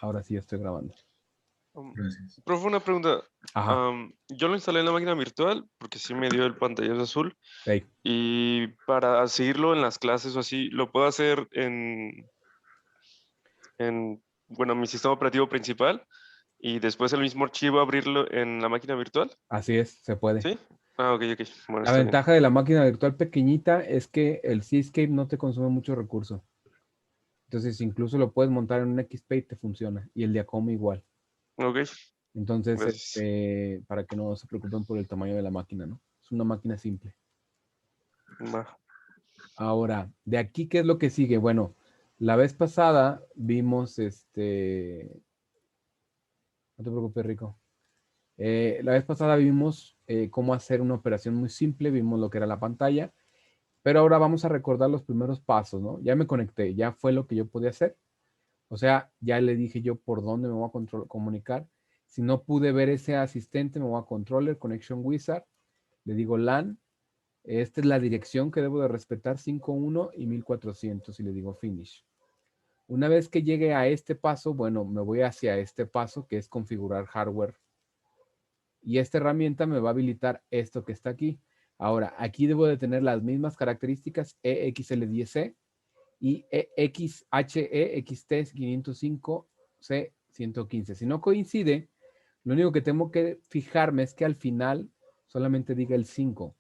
Ahora sí estoy grabando. Um, Gracias. Profe, una pregunta. Ajá. Yo lo instalé en la máquina virtual porque sí me dio el pantallazo azul Ey. y para seguirlo en las clases o así, lo puedo hacer bueno, mi sistema operativo principal y después el mismo archivo abrirlo en la máquina virtual. Así es, se puede. ¿Sí? Ok, ok. Bueno, La está bien. ventaja de la máquina virtual pequeñita es que el Seascape no te consume mucho recurso. Entonces, incluso lo puedes montar en un XP y te funciona. Y el Diacoma igual. Ok, Entonces, gracias. para que no se preocupen por el tamaño de la máquina, ¿no? Es una máquina simple. Va. Ahora, de aquí, ¿qué es lo que sigue? Bueno, la vez pasada vimos no te preocupes, Rico. La vez pasada vimos cómo hacer una operación muy simple, vimos lo que era la pantalla, pero ahora vamos a recordar los primeros pasos, ¿no? Ya me conecté, ya fue lo que yo podía hacer. O sea, ya le dije yo por dónde me voy a comunicar. Si no pude ver ese asistente, me voy a Controller, Connection Wizard, le digo LAN. Esta es la dirección que debo de respetar, 5.1 y 1400, y le digo Finish. Una vez que llegue a este paso, bueno, me voy hacia este paso, que es configurar hardware. Y esta herramienta me va a habilitar esto que está aquí. Ahora, aquí debo de tener las mismas características EXL10C y XHEXT505C115. Si no coincide, lo único que tengo que fijarme es que al final solamente diga el 5.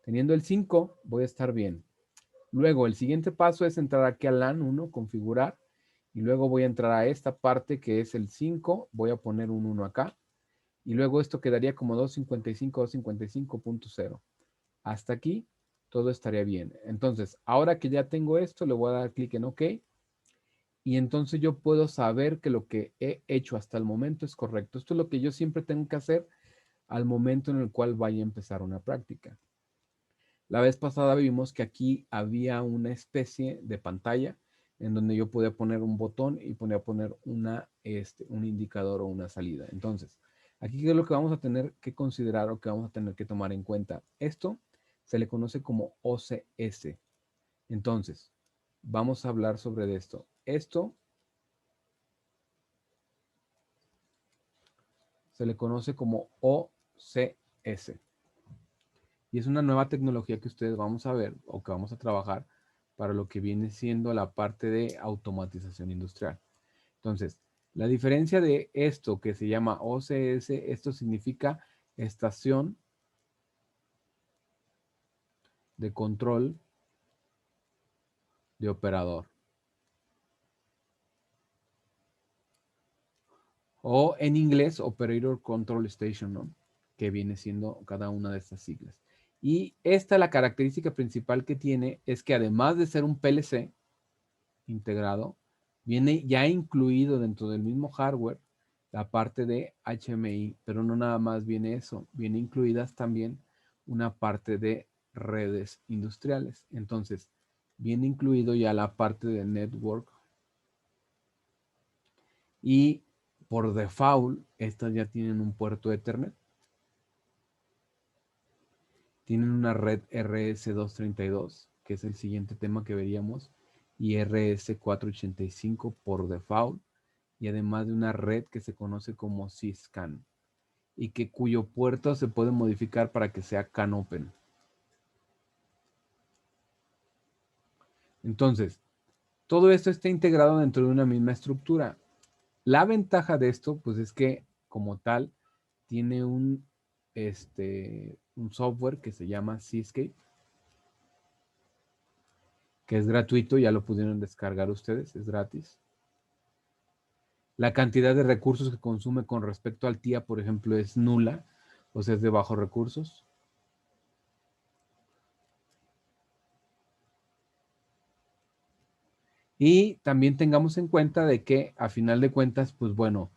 Teniendo el 5, voy a estar bien. Luego, el siguiente paso es entrar aquí a LAN 1, configurar, y luego voy a entrar a esta parte que es el 5, voy a poner un 1 acá, y luego esto quedaría como 255.255.0. Hasta aquí todo estaría bien. Entonces, ahora que ya tengo esto, le voy a dar clic en OK, y entonces yo puedo saber que lo que he hecho hasta el momento es correcto. Esto es lo que yo siempre tengo que hacer al momento en el cual vaya a empezar una práctica. La vez pasada vimos que aquí había una especie de pantalla en donde yo podía poner un botón y podía poner un indicador o una salida. Entonces, aquí qué es lo que vamos a tener que considerar o que vamos a tener que tomar en cuenta. Esto se le conoce como OCS. Entonces, vamos a hablar sobre esto. Esto se le conoce como OCS. Y es una nueva tecnología que ustedes vamos a ver o que vamos a trabajar para lo que viene siendo la parte de automatización industrial. Entonces, la diferencia de esto que se llama OCS, esto significa estación de control de operador. O en inglés, Operator Control Station, ¿no? Que viene siendo cada una de estas siglas. Y esta, la característica principal que tiene es que además de ser un PLC integrado, viene ya incluido dentro del mismo hardware la parte de HMI, pero no nada más viene eso, viene incluidas también una parte de redes industriales. Entonces, viene incluido ya la parte de network y por default, estas ya tienen un puerto Ethernet. Tienen una red RS232, que es el siguiente tema que veríamos, y RS485 por default, y además de una red que se conoce como Syscan, y que cuyo puerto se puede modificar para que sea CAN-Open. Entonces, todo esto está integrado dentro de una misma estructura. La ventaja de esto, pues es que como tal, tiene un software que se llama Seascape, que es gratuito, ya lo pudieron descargar ustedes, es gratis. La cantidad de recursos que consume con respecto al TIA, por ejemplo, es nula, o sea, es de bajos recursos. Y también tengamos en cuenta de que a final de cuentas, pues bueno,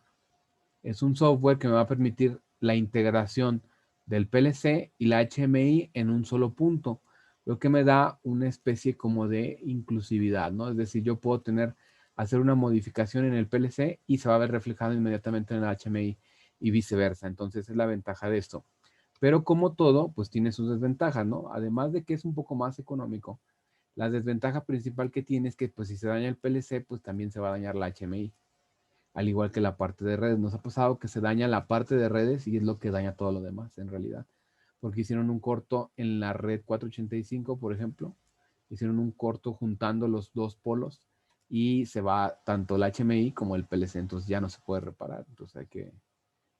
es un software que me va a permitir la integración del PLC y la HMI en un solo punto, lo que me da una especie como de inclusividad, ¿no? Es decir, yo puedo hacer una modificación en el PLC y se va a ver reflejado inmediatamente en el HMI y viceversa. Entonces es la ventaja de esto. Pero como todo, pues tiene sus desventajas, ¿no? Además de que es un poco más económico, la desventaja principal que tiene es que pues si se daña el PLC, pues también se va a dañar la HMI. al igual que la parte de redes. Nos ha pasado que se daña la parte de redes y es lo que daña todo lo demás en realidad. Porque hicieron un corto en la red 485, por ejemplo. Hicieron un corto juntando los dos polos y se va tanto el HMI como el PLC. Entonces ya no se puede reparar. Entonces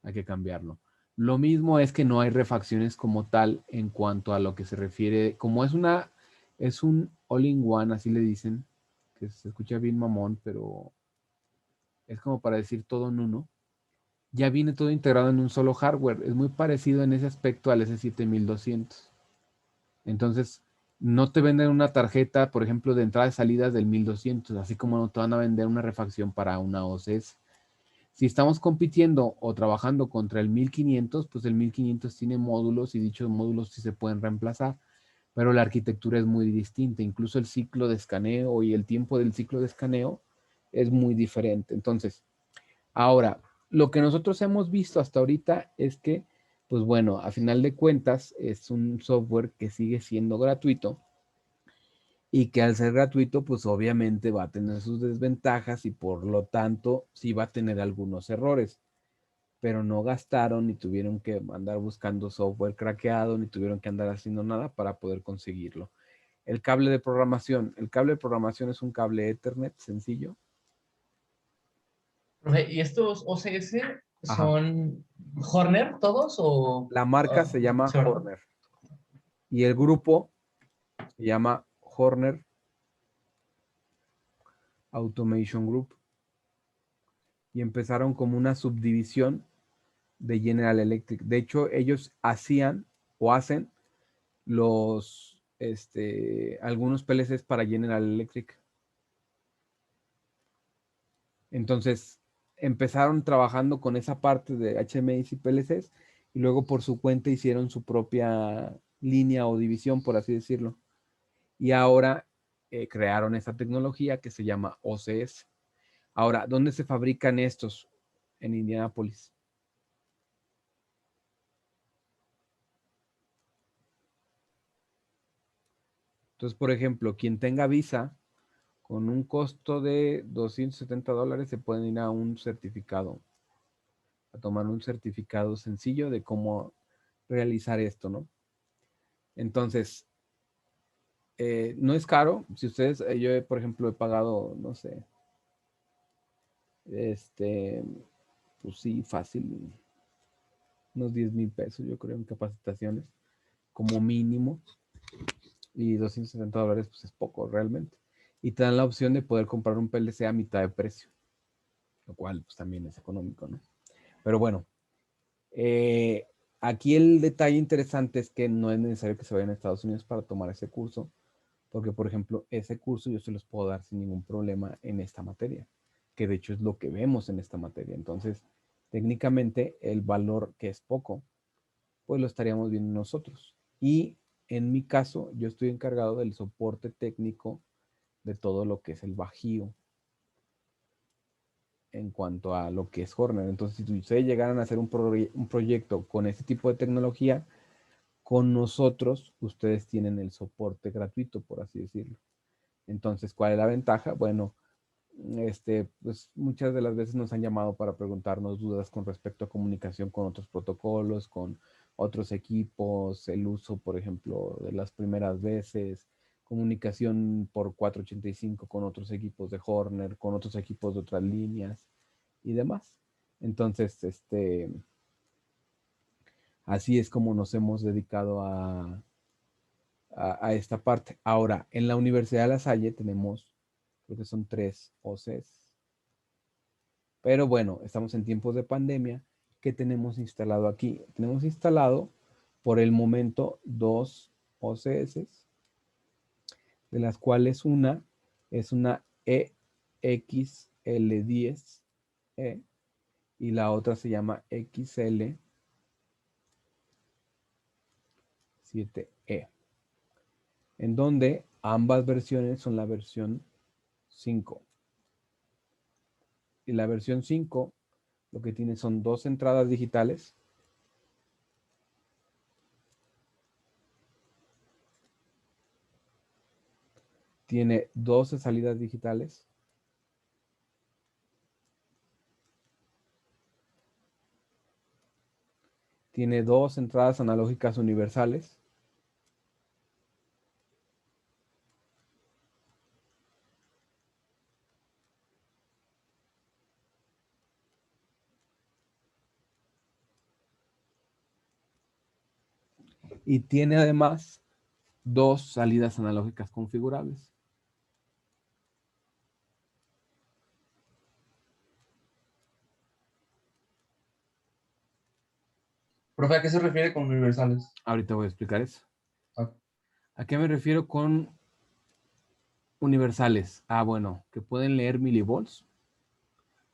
hay que cambiarlo. Lo mismo es que no hay refacciones como tal en cuanto a lo que se refiere, como es un all-in-one, así le dicen, que se escucha bien mamón, pero es como para decir todo en uno. Ya viene todo integrado en un solo hardware. Es muy parecido en ese aspecto al S7200. Entonces, no te venden una tarjeta, por ejemplo, de entrada y salida del 1200, así como no te van a vender una refacción para una OCS. Si estamos compitiendo o trabajando contra el 1500, pues el 1500 tiene módulos y dichos módulos sí se pueden reemplazar, pero la arquitectura es muy distinta. Incluso el ciclo de escaneo y el tiempo del ciclo de escaneo es muy diferente. Entonces, ahora, lo que nosotros hemos visto hasta ahorita es que, pues bueno, a final de cuentas es un software que sigue siendo gratuito y que al ser gratuito, pues obviamente va a tener sus desventajas y por lo tanto sí va a tener algunos errores, pero no gastaron ni tuvieron que andar buscando software craqueado ni tuvieron que andar haciendo nada para poder conseguirlo. El cable de programación es un cable Ethernet sencillo. Profe, ¿y estos OCS Ajá. son Horner todos o...? La marca se llama Sí, ¿verdad? Horner y el grupo se llama Horner Automation Group y empezaron como una subdivisión de General Electric. De hecho, ellos hacían o hacen algunos PLCs para General Electric. Entonces, empezaron trabajando con esa parte de HMIs y PLCs y luego por su cuenta hicieron su propia línea o división, por así decirlo. Y ahora crearon esta tecnología que se llama OCS. Ahora, ¿dónde se fabrican estos? En Indianápolis. Entonces, por ejemplo, quien tenga visa con un costo de $270 se pueden ir a un certificado, a tomar un certificado sencillo de cómo realizar esto, ¿no? Entonces, no es caro. Si ustedes, yo, por ejemplo, he pagado, no sé, este, pues sí, fácil, unos 10,000 pesos, yo creo, en capacitaciones, como mínimo. Y $270 pues es poco realmente. Y te dan la opción de poder comprar un PLC a mitad de precio, lo cual pues también es económico, ¿no? Pero bueno, eh, aquí el detalle interesante es que no es necesario que se vayan a Estados Unidos para tomar ese curso, porque por ejemplo, ese curso yo se los puedo dar sin ningún problema en esta materia, que de hecho es lo que vemos en esta materia. Entonces, técnicamente el valor que es poco, pues lo estaríamos viendo nosotros. Y en mi caso, yo estoy encargado del soporte técnico de todo lo que es el bajío en cuanto a lo que es Horner. Entonces, si ustedes llegaran a hacer un proyecto con este tipo de tecnología, con nosotros ustedes tienen el soporte gratuito, por así decirlo. Entonces, ¿cuál es la ventaja? Bueno, pues muchas de las veces nos han llamado para preguntarnos dudas con respecto a comunicación con otros protocolos, con otros equipos, el uso, por ejemplo, de las primeras veces, comunicación por 485 con otros equipos de Horner, con otros equipos de otras líneas y demás. Entonces, así es como nos hemos dedicado a esta parte. Ahora, en la Universidad de La Salle tenemos, creo que son 3 OCs. Pero bueno, estamos en tiempos de pandemia. ¿Qué tenemos instalado aquí? Tenemos instalado por el momento 2 OCS, de las cuales una es una EXL10E y la otra se llama XL7E, en donde ambas versiones son la versión 5. Y la versión 5 lo que tiene son 2 entradas digitales, tiene 12 salidas digitales tiene 2 entradas analógicas universales. Y tiene además 2 salidas analógicas configurables. Profe, ¿a qué se refiere con universales? Ahorita voy a explicar eso. Ah, ¿A qué me refiero con universales? Ah, bueno, que pueden leer milivolts,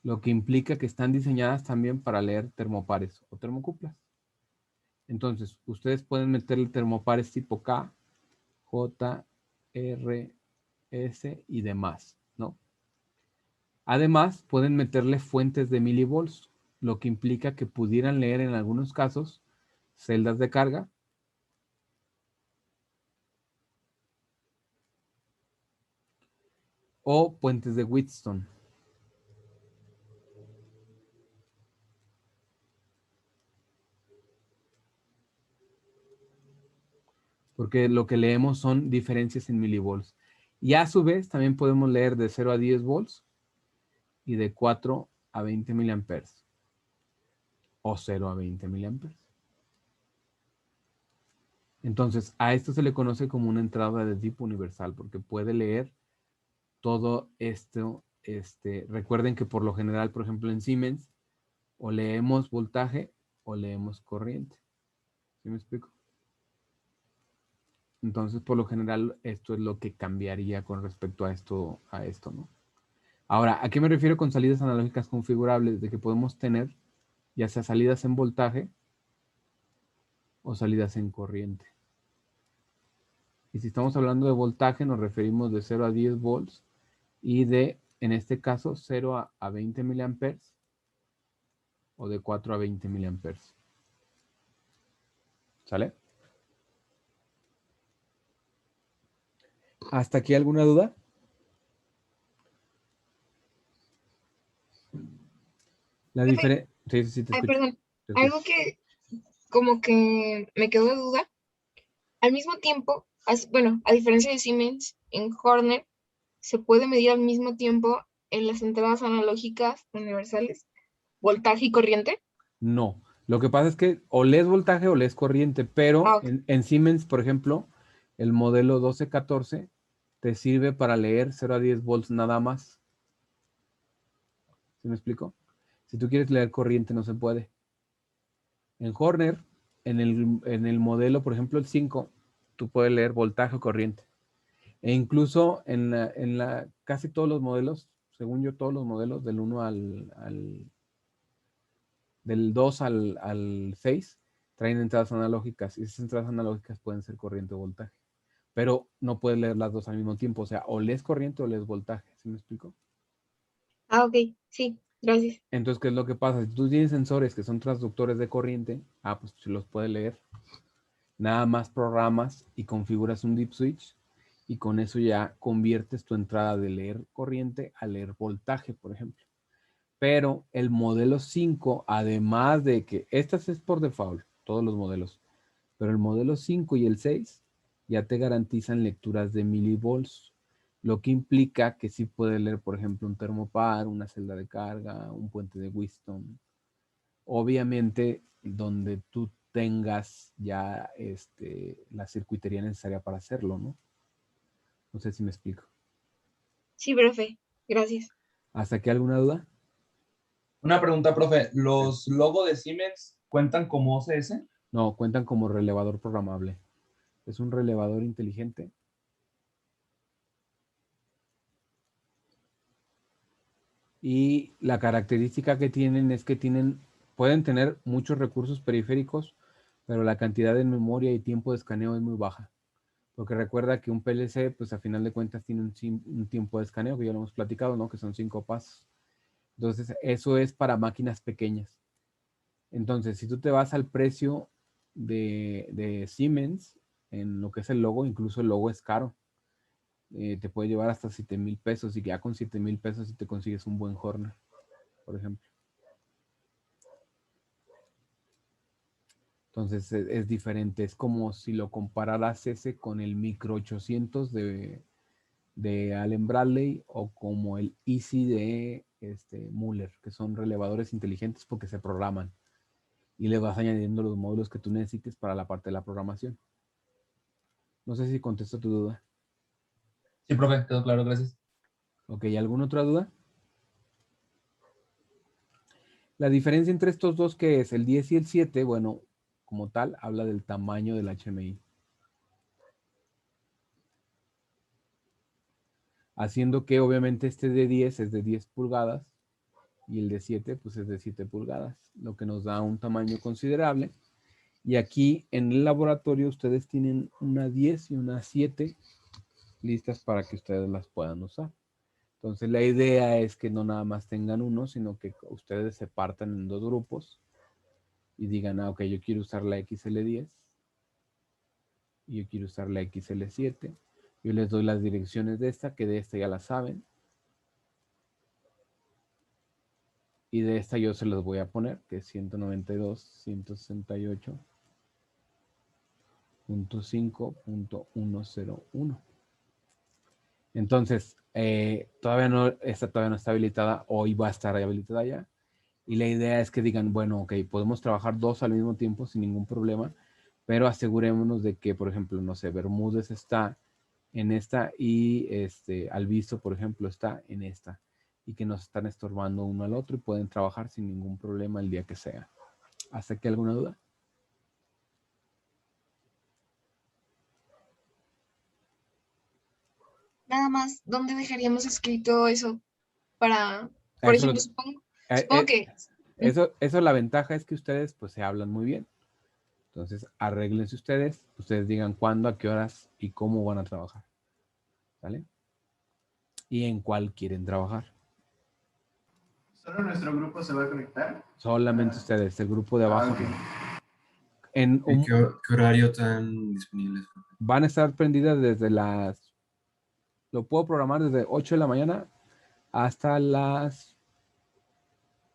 lo que implica que están diseñadas también para leer termopares o termocuplas. Entonces, ustedes pueden meterle termopares tipo K, J, R, S y demás, ¿no? Además, pueden meterle fuentes de milivolts, lo que implica que pudieran leer en algunos casos celdas de carga o puentes de Wheatstone. Porque lo que leemos son diferencias en milivolts. Y a su vez también podemos leer de 0 a 10 volts y de 4 a 20 miliamperes. O 0 a 20 miliamperes. Entonces, a esto se le conoce como una entrada de tipo universal, porque puede leer todo esto. Recuerden que por lo general, por ejemplo, en Siemens, o leemos voltaje o leemos corriente. ¿Sí me explico? Entonces, por lo general, esto es lo que cambiaría con respecto a esto, ¿no? Ahora, ¿a qué me refiero con salidas analógicas configurables? De que podemos tener ya sea salidas en voltaje o salidas en corriente. Y si estamos hablando de voltaje, nos referimos de 0 a 10 volts y de, en este caso, 0 a 20 miliamperes o de 4 a 20 miliamperes. ¿Sale? ¿Hasta aquí alguna duda? La diferencia... Sí, sí, te Ay, escucho. perdón. Te escucho. Algo que como que me quedó de duda. Al mismo tiempo, bueno, a diferencia de Siemens, en Horner se puede medir al mismo tiempo en las entradas analógicas universales, voltaje y corriente. No. Lo que pasa es que o lees voltaje o lees corriente, pero Ok. en Siemens, por ejemplo, el modelo 1214 te sirve para leer 0 a 10 volts nada más. ¿Sí me explico? Si tú quieres leer corriente, no se puede. En Horner, en el modelo, por ejemplo, el 5, tú puedes leer voltaje o corriente. E incluso casi todos los modelos, según yo, todos los modelos del 1 del 2 al 6, traen entradas analógicas. Y esas entradas analógicas pueden ser corriente o voltaje. Pero no puedes leer las dos al mismo tiempo. O sea, o lees corriente o lees voltaje. ¿Sí me explico? Ah, ok, sí, gracias. Entonces, ¿qué es lo que pasa? Si tú tienes sensores que son transductores de corriente, pues se los puede leer. Nada más programas y configuras un deep switch y con eso ya conviertes tu entrada de leer corriente a leer voltaje, por ejemplo. Pero el modelo 5, además de que estas es por default, todos los modelos, pero el modelo 5 y el 6 ya te garantizan lecturas de milivolts, lo que implica que sí puedes leer, por ejemplo, un termopar, una celda de carga, un puente de Wheatstone. Obviamente, donde tú tengas ya la circuitería necesaria para hacerlo, ¿no? No sé si me explico. Sí, profe, gracias. ¿Hasta aquí alguna duda? Una pregunta, profe. ¿Los logos de Siemens cuentan como OCS? No, cuentan como relevador programable. Es un relevador inteligente. Y la característica que tienen es que pueden tener muchos recursos periféricos, pero la cantidad de memoria y tiempo de escaneo es muy baja. Porque recuerda que un PLC, pues a final de cuentas tiene un tiempo de escaneo, que ya lo hemos platicado, ¿no? Que son 5 pasos. Entonces, eso es para máquinas pequeñas. Entonces, si tú te vas al precio de Siemens, en lo que es el logo, incluso el logo es caro. Te puede llevar hasta 7,000 pesos y ya con 7,000 pesos si te consigues un buen Horner, por ejemplo. Entonces es diferente. Es como si lo compararas ese con el micro 800 de Allen Bradley o como el Easy de Muller, que son relevadores inteligentes porque se programan y le vas añadiendo los módulos que tú necesites para la parte de la programación. No sé si contesto tu duda. Sí, profe, quedó claro, gracias. Ok, ¿alguna otra duda? La diferencia entre estos dos, ¿qué es? El 10 y el 7, bueno, como tal, habla del tamaño del HMI. Haciendo que obviamente este de 10 es de 10 pulgadas y el de 7 pues es de 7 pulgadas, lo que nos da un tamaño considerable. Y aquí en el laboratorio ustedes tienen una 10 y una 7 listas para que ustedes las puedan usar. Entonces la idea es que no nada más tengan uno, sino que ustedes se partan en dos grupos y digan, ok, yo quiero usar la XL10 y yo quiero usar la XL7. Yo les doy las direcciones de esta, que de esta ya la saben. Y de esta yo se los voy a poner, que es 192.168.5.101. Entonces, esta todavía no está habilitada, hoy va a estar habilitada ya. Y la idea es que digan, bueno, ok, podemos trabajar dos al mismo tiempo sin ningún problema, pero asegurémonos de que, por ejemplo, no sé, Bermúdez está en esta y Alviso, por ejemplo, está en esta y que nos están estorbando uno al otro y pueden trabajar sin ningún problema el día que sea. ¿Hasta aquí alguna duda? Nada más, ¿dónde dejaríamos escrito eso? Para, por Eso, ejemplo, supongo que eso la ventaja es que ustedes pues se hablan muy bien. Entonces, arréglense ustedes digan cuándo, a qué horas y cómo van a trabajar. ¿Vale? Y en cuál quieren trabajar. ¿Solo nuestro grupo se va a conectar? Solamente ustedes, el grupo de abajo. Ok. En ¿Y qué horario tan disponibles? van a estar prendidas desde lo puedo programar desde 8 de la mañana hasta las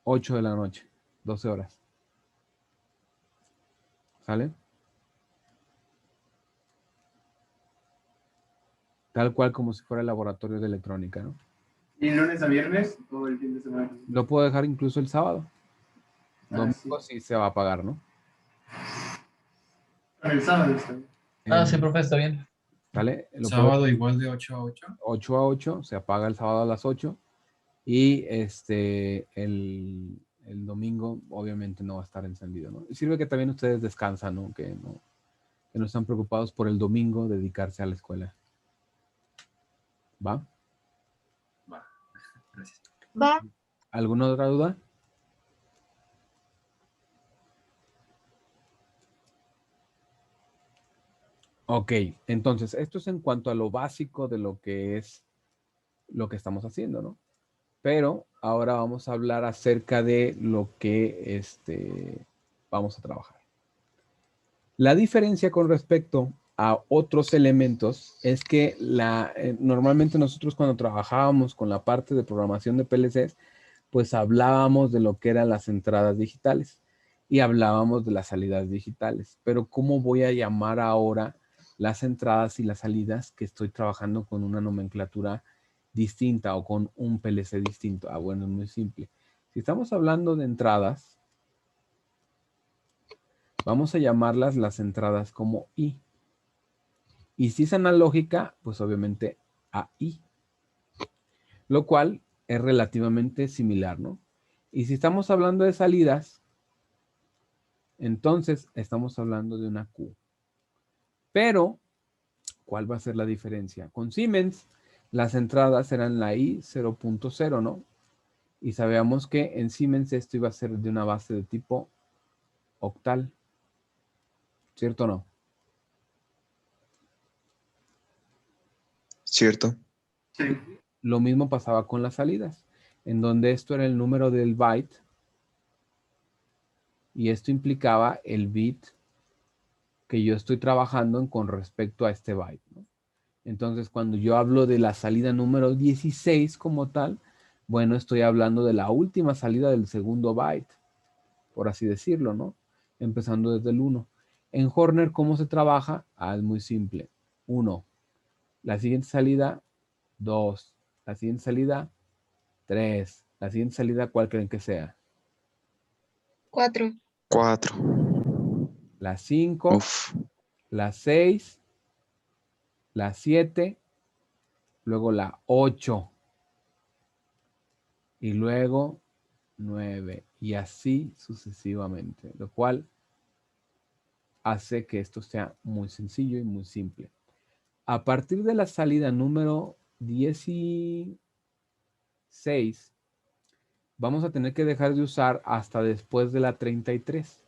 8 de la noche, 12 horas. ¿Sale? Tal cual como si fuera el laboratorio de electrónica, ¿no? ¿Y lunes a viernes o el fin de semana? Lo puedo dejar incluso el sábado. Domingo Sí. sí se va a pagar, ¿no? Con el sábado está bien. Sí, profe, está bien. ¿Sale? Sábado igual de 8 a 8. 8 a 8, se apaga el sábado a las 8 y el domingo obviamente no va a estar encendido, ¿no? Y sirve que también ustedes descansan, ¿no? Que no están preocupados por el domingo dedicarse a la escuela. ¿Va? Va, gracias. va. ¿Alguna otra duda? Ok, entonces esto es en cuanto a lo básico de lo que es lo que estamos haciendo, ¿no? Pero ahora vamos a hablar acerca de lo que vamos a trabajar. La diferencia con respecto a otros elementos es que normalmente nosotros cuando trabajábamos con la parte de programación de PLCs, pues hablábamos de lo que eran las entradas digitales y hablábamos de las salidas digitales. Pero ¿cómo voy a llamar ahora las entradas y las salidas que estoy trabajando con una nomenclatura distinta o con un PLC distinto? Ah, bueno, es muy simple. Si estamos hablando de entradas, vamos a llamarlas las entradas como I. Y si es analógica, pues obviamente AI. Lo cual es relativamente similar, ¿no? Y si estamos hablando de salidas, entonces estamos hablando de una Q. Pero, ¿cuál va a ser la diferencia? Con Siemens, las entradas eran la I 0.0, ¿no? Y sabíamos que en Siemens esto iba a ser de una base de tipo octal. ¿Cierto o no? Cierto. Sí. Lo mismo pasaba con las salidas, en donde esto era el número del byte y esto implicaba el bit que yo estoy trabajando con respecto a este byte, ¿no? Entonces, cuando yo hablo de la salida número 16 como tal, bueno, estoy hablando de la última salida del segundo byte, por así decirlo, ¿no? Empezando desde el 1. En Horner, ¿cómo se trabaja? Es muy simple. 1, la siguiente salida, 2, la siguiente salida, 3, la siguiente salida, ¿cuál creen que sea? 4. 4. La 5, Uf. la 6, la 7, luego la 8 y luego 9 y así sucesivamente, lo cual hace que esto sea muy sencillo y muy simple. A partir de la salida número 16, vamos a tener que dejar de usar hasta después de la 33,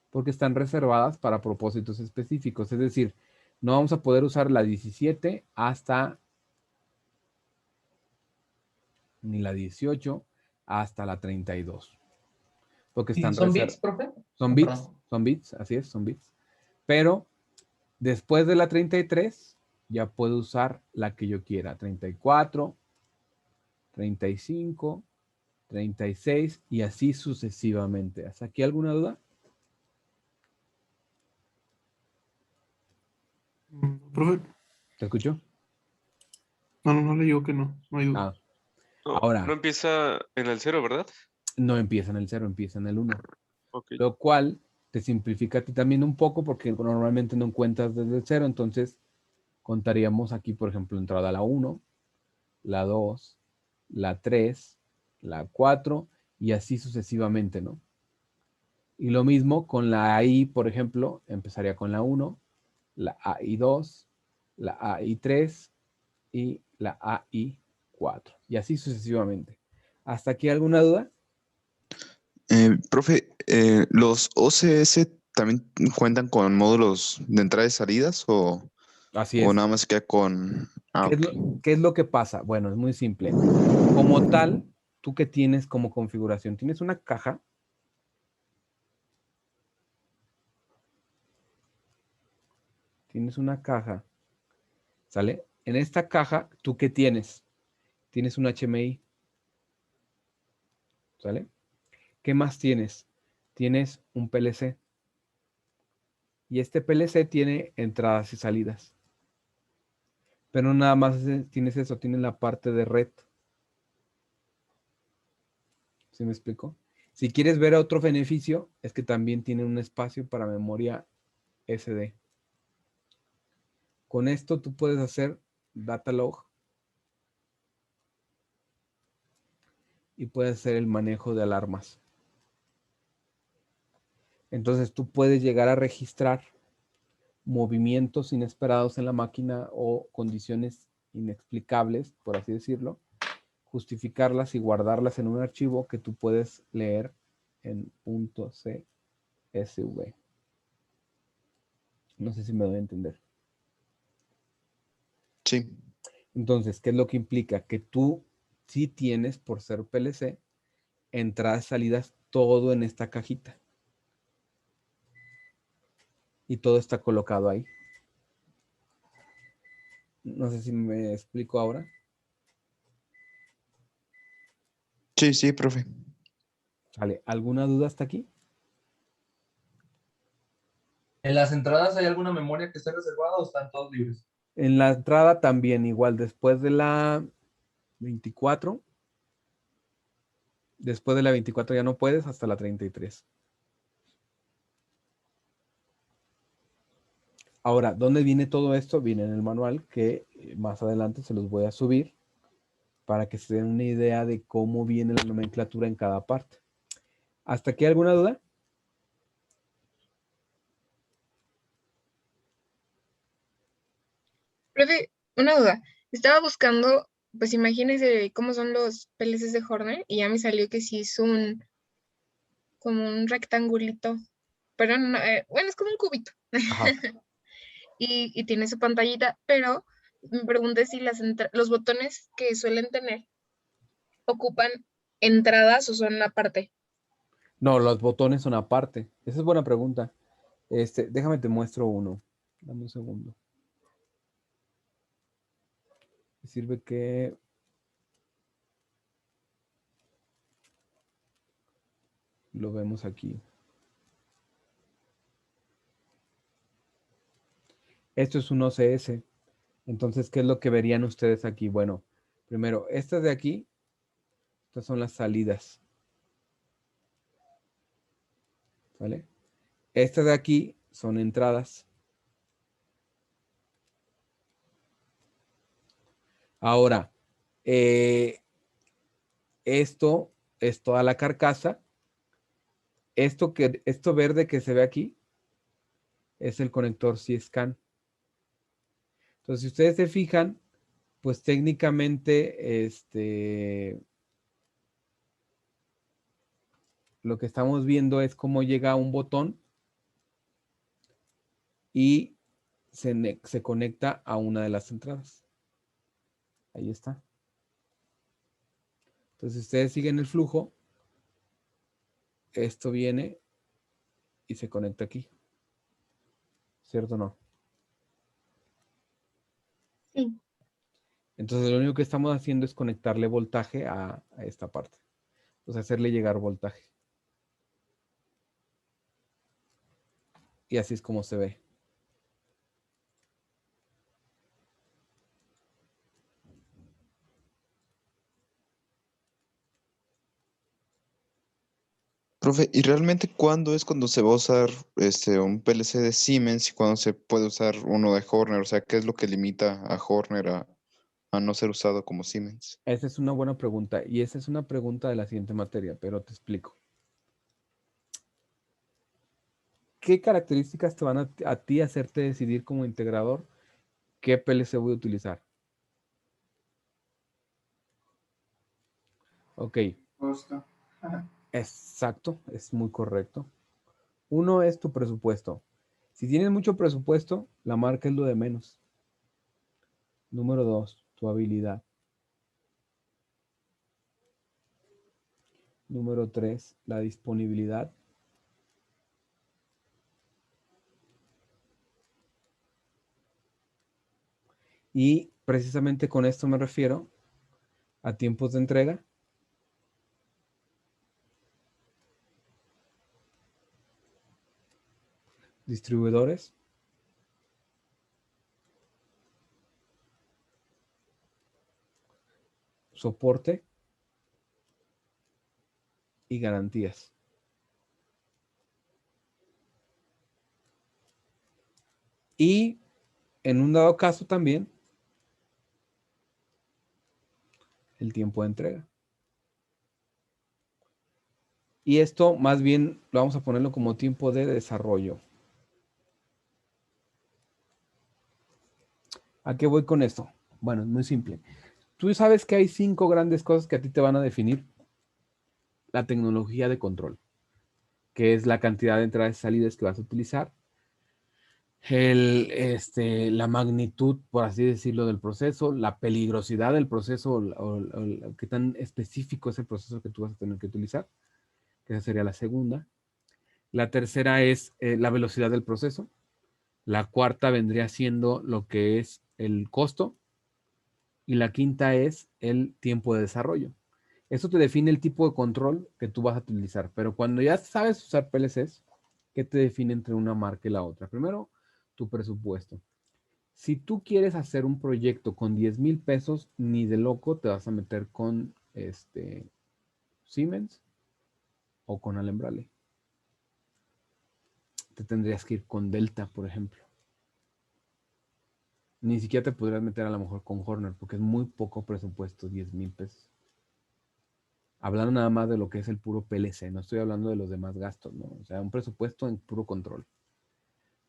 porque están reservadas para propósitos específicos. Es decir, no vamos a poder usar la 17 hasta ni la 18 hasta la 32, porque ¿Y están son bits, reservadas. profe? Son bits, así es, son bits. Pero después de la 33 ya puedo usar la que yo quiera, 34, 35, 36 y así sucesivamente. ¿Hasta aquí alguna duda? Profe, ¿Te escucho? no le digo que no, no hay duda. Ah, No, ahora, no empieza en el 0, ¿verdad? no empieza en el 0, empieza en el 1. Ok. Lo cual te simplifica a ti también un poco porque normalmente no cuentas desde el 0. Entonces, contaríamos aquí, por ejemplo, entrada la 1, la 2, la 3, la 4 y así sucesivamente, ¿no? Y lo mismo con la AI, por ejemplo, empezaría con la 1, la AI2, la AI3 y la AI4. Y así sucesivamente. ¿Hasta aquí alguna duda? Profe, ¿los OCS también cuentan con módulos de entrada y salidas Así o es. nada más queda con... Ah, ok. ¿Qué es lo que pasa? Bueno, es muy simple. Como tal, ¿tú qué tienes como configuración? Tienes una caja. Tienes una caja. ¿Sale? En esta caja, ¿tú qué tienes? Tienes un HMI. ¿Sale? ¿Qué más tienes? Tienes un PLC. Y este PLC tiene entradas y salidas. Pero no nada más tienes eso, tienes la parte de red. ¿Sí me explico? Si quieres ver otro beneficio, es que también tiene un espacio para memoria SD. Con esto tú puedes hacer data log y puedes hacer el manejo de alarmas. Entonces tú puedes llegar a registrar movimientos inesperados en la máquina o condiciones inexplicables, por así decirlo, justificarlas y guardarlas en un archivo que tú puedes leer en .csv. No sé si me doy a entender. Sí. Entonces, ¿qué es lo que implica? Que tú sí tienes, por ser PLC, entradas, salidas, todo en esta cajita. Y todo está colocado ahí. No sé si me explico ahora. Sí, sí, profe. ¿Sale? ¿Alguna duda hasta aquí? ¿En las entradas hay alguna memoria que esté reservada o están todos libres? En la entrada también, igual, después de la 24. Después de la 24 ya no puedes, hasta la 33. Ahora, ¿dónde viene todo esto? Viene en el manual que más adelante se los voy a subir para que se den una idea de cómo viene la nomenclatura en cada parte. ¿Hasta aquí alguna duda? Profe, una duda. Estaba buscando, pues imagínense cómo son los PLCs de Horner y ya me salió que sí es como un rectangulito, pero no, bueno, es como un cubito Ajá. y tiene su pantallita, pero me pregunté si los botones que suelen tener ocupan entradas o son aparte. No, los botones son aparte. Esa es buena pregunta. Déjame te muestro uno. Dame un segundo. Sirve que lo vemos aquí. Esto es un OCS. Entonces, ¿qué es lo que verían ustedes aquí? Bueno, primero, estas de aquí, estas son las salidas. ¿Vale? Estas de aquí son entradas. Ahora, esto es toda la carcasa. Esto verde que se ve aquí es el conector C-Scan. Entonces, si ustedes se fijan, pues técnicamente lo que estamos viendo es cómo llega un botón y se conecta a una de las entradas. Ahí está. Entonces, si ustedes siguen el flujo, esto viene y se conecta aquí. ¿Cierto o no? Sí. Entonces, lo único que estamos haciendo es conectarle voltaje a esta parte. O sea, hacerle llegar voltaje. Y así es como se ve. Profe, ¿y realmente cuándo es cuando se va a usar un PLC de Siemens y cuándo se puede usar uno de Horner? O sea, ¿qué es lo que limita a Horner a no ser usado como Siemens? Esa es una buena pregunta. Y esa es una pregunta de la siguiente materia, pero te explico. ¿Qué características te van a ti hacerte decidir como integrador qué PLC voy a utilizar? Ok, Justo. exacto, es muy correcto. Uno es tu presupuesto. Si tienes mucho presupuesto, la marca es lo de menos. Número 2, tu habilidad. Número 3, la disponibilidad. Y precisamente con esto me refiero a tiempos de entrega, distribuidores, soporte y garantías. Y en un dado caso también, el tiempo de entrega. Y esto más bien lo vamos a ponerlo como tiempo de desarrollo. ¿A qué voy con esto? Bueno, es muy simple. Tú sabes que hay 5 grandes cosas que a ti te van a definir la tecnología de control, que es la cantidad de entradas y salidas que vas a utilizar, la magnitud, por así decirlo, del proceso, la peligrosidad del proceso o qué tan específico es el proceso que tú vas a tener que utilizar, que esa sería la segunda. La tercera es la velocidad del proceso. La cuarta vendría siendo lo que es el costo. Y la quinta es el tiempo de desarrollo. Eso te define el tipo de control que tú vas a utilizar. Pero cuando ya sabes usar PLCs, ¿qué te define entre una marca y la otra? Primero, tu presupuesto. Si tú quieres hacer un proyecto con 10,000 pesos, ni de loco te vas a meter con Siemens o con Allen-Bradley. Te tendrías que ir con Delta, por ejemplo. Ni siquiera te podrías meter a lo mejor con Horner, porque es muy poco presupuesto, 10,000 pesos. Hablando nada más de lo que es el puro PLC, no estoy hablando de los demás gastos, ¿no? O sea, un presupuesto en puro control.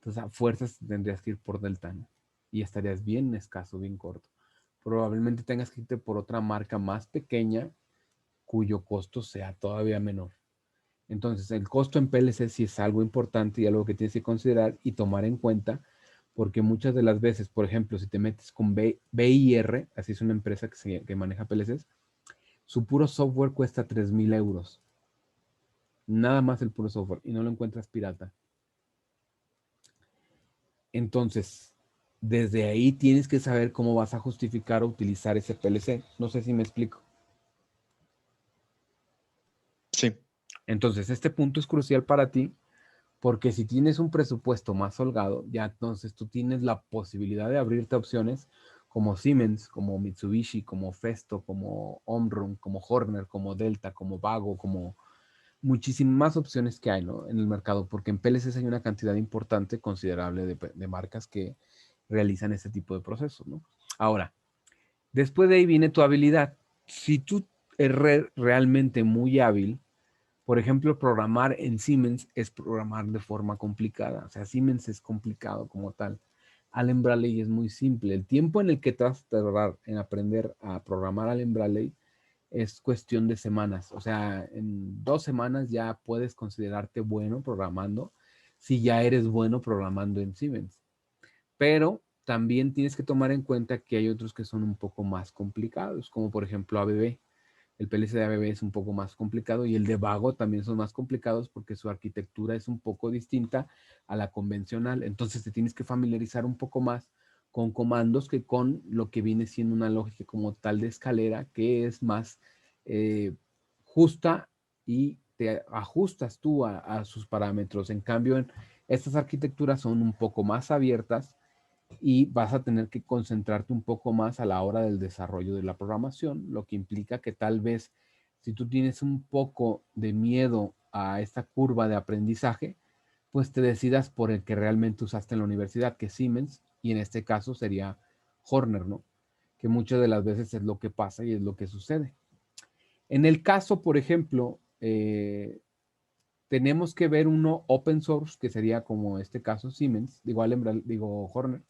Entonces, a fuerzas tendrías que ir por Delta, ¿no? Y estarías bien escaso, bien corto. Probablemente tengas que irte por otra marca más pequeña, cuyo costo sea todavía menor. Entonces, el costo en PLC sí es algo importante y algo que tienes que considerar y tomar en cuenta, porque muchas de las veces, por ejemplo, si te metes con BIR, así es una empresa que maneja PLCs, su puro software cuesta 3,000 euros. Nada más el puro software y no lo encuentras pirata. Entonces, desde ahí tienes que saber cómo vas a justificar o utilizar ese PLC. No sé si me explico. Sí. Entonces, este punto es crucial para ti Porque si tienes un presupuesto más holgado, ya entonces tú tienes la posibilidad de abrirte opciones como Siemens, como Mitsubishi, como Festo, como Omron, como Horner, como Delta, como Vago, como muchísimas más opciones que hay, ¿no? En el mercado, porque en PLCs hay una cantidad importante, considerable de marcas que realizan este tipo de procesos, ¿no? Ahora, después de ahí viene tu habilidad. Si tú eres realmente muy hábil, por ejemplo, programar en Siemens es programar de forma complicada. O sea, Siemens es complicado como tal. Allen Bradley es muy simple. El tiempo en el que te vas a tardar en aprender a programar Allen Bradley es cuestión de semanas. O sea, en 2 semanas ya puedes considerarte bueno programando si ya eres bueno programando en Siemens. Pero también tienes que tomar en cuenta que hay otros que son un poco más complicados, como por ejemplo ABB. El PLC de ABB es un poco más complicado y el de Vago también son más complicados porque su arquitectura es un poco distinta a la convencional. Entonces te tienes que familiarizar un poco más con comandos que con lo que viene siendo una lógica como tal de escalera que es más justa y te ajustas tú a sus parámetros. En cambio, estas arquitecturas son un poco más abiertas y vas a tener que concentrarte un poco más a la hora del desarrollo de la programación, lo que implica que tal vez si tú tienes un poco de miedo a esta curva de aprendizaje, pues te decidas por el que realmente usaste en la universidad, que es Siemens, y en este caso sería Horner, ¿no? Que muchas de las veces es lo que pasa y es lo que sucede. En el caso, por ejemplo, tenemos que ver uno open source, que sería como este caso Siemens, digo Horner,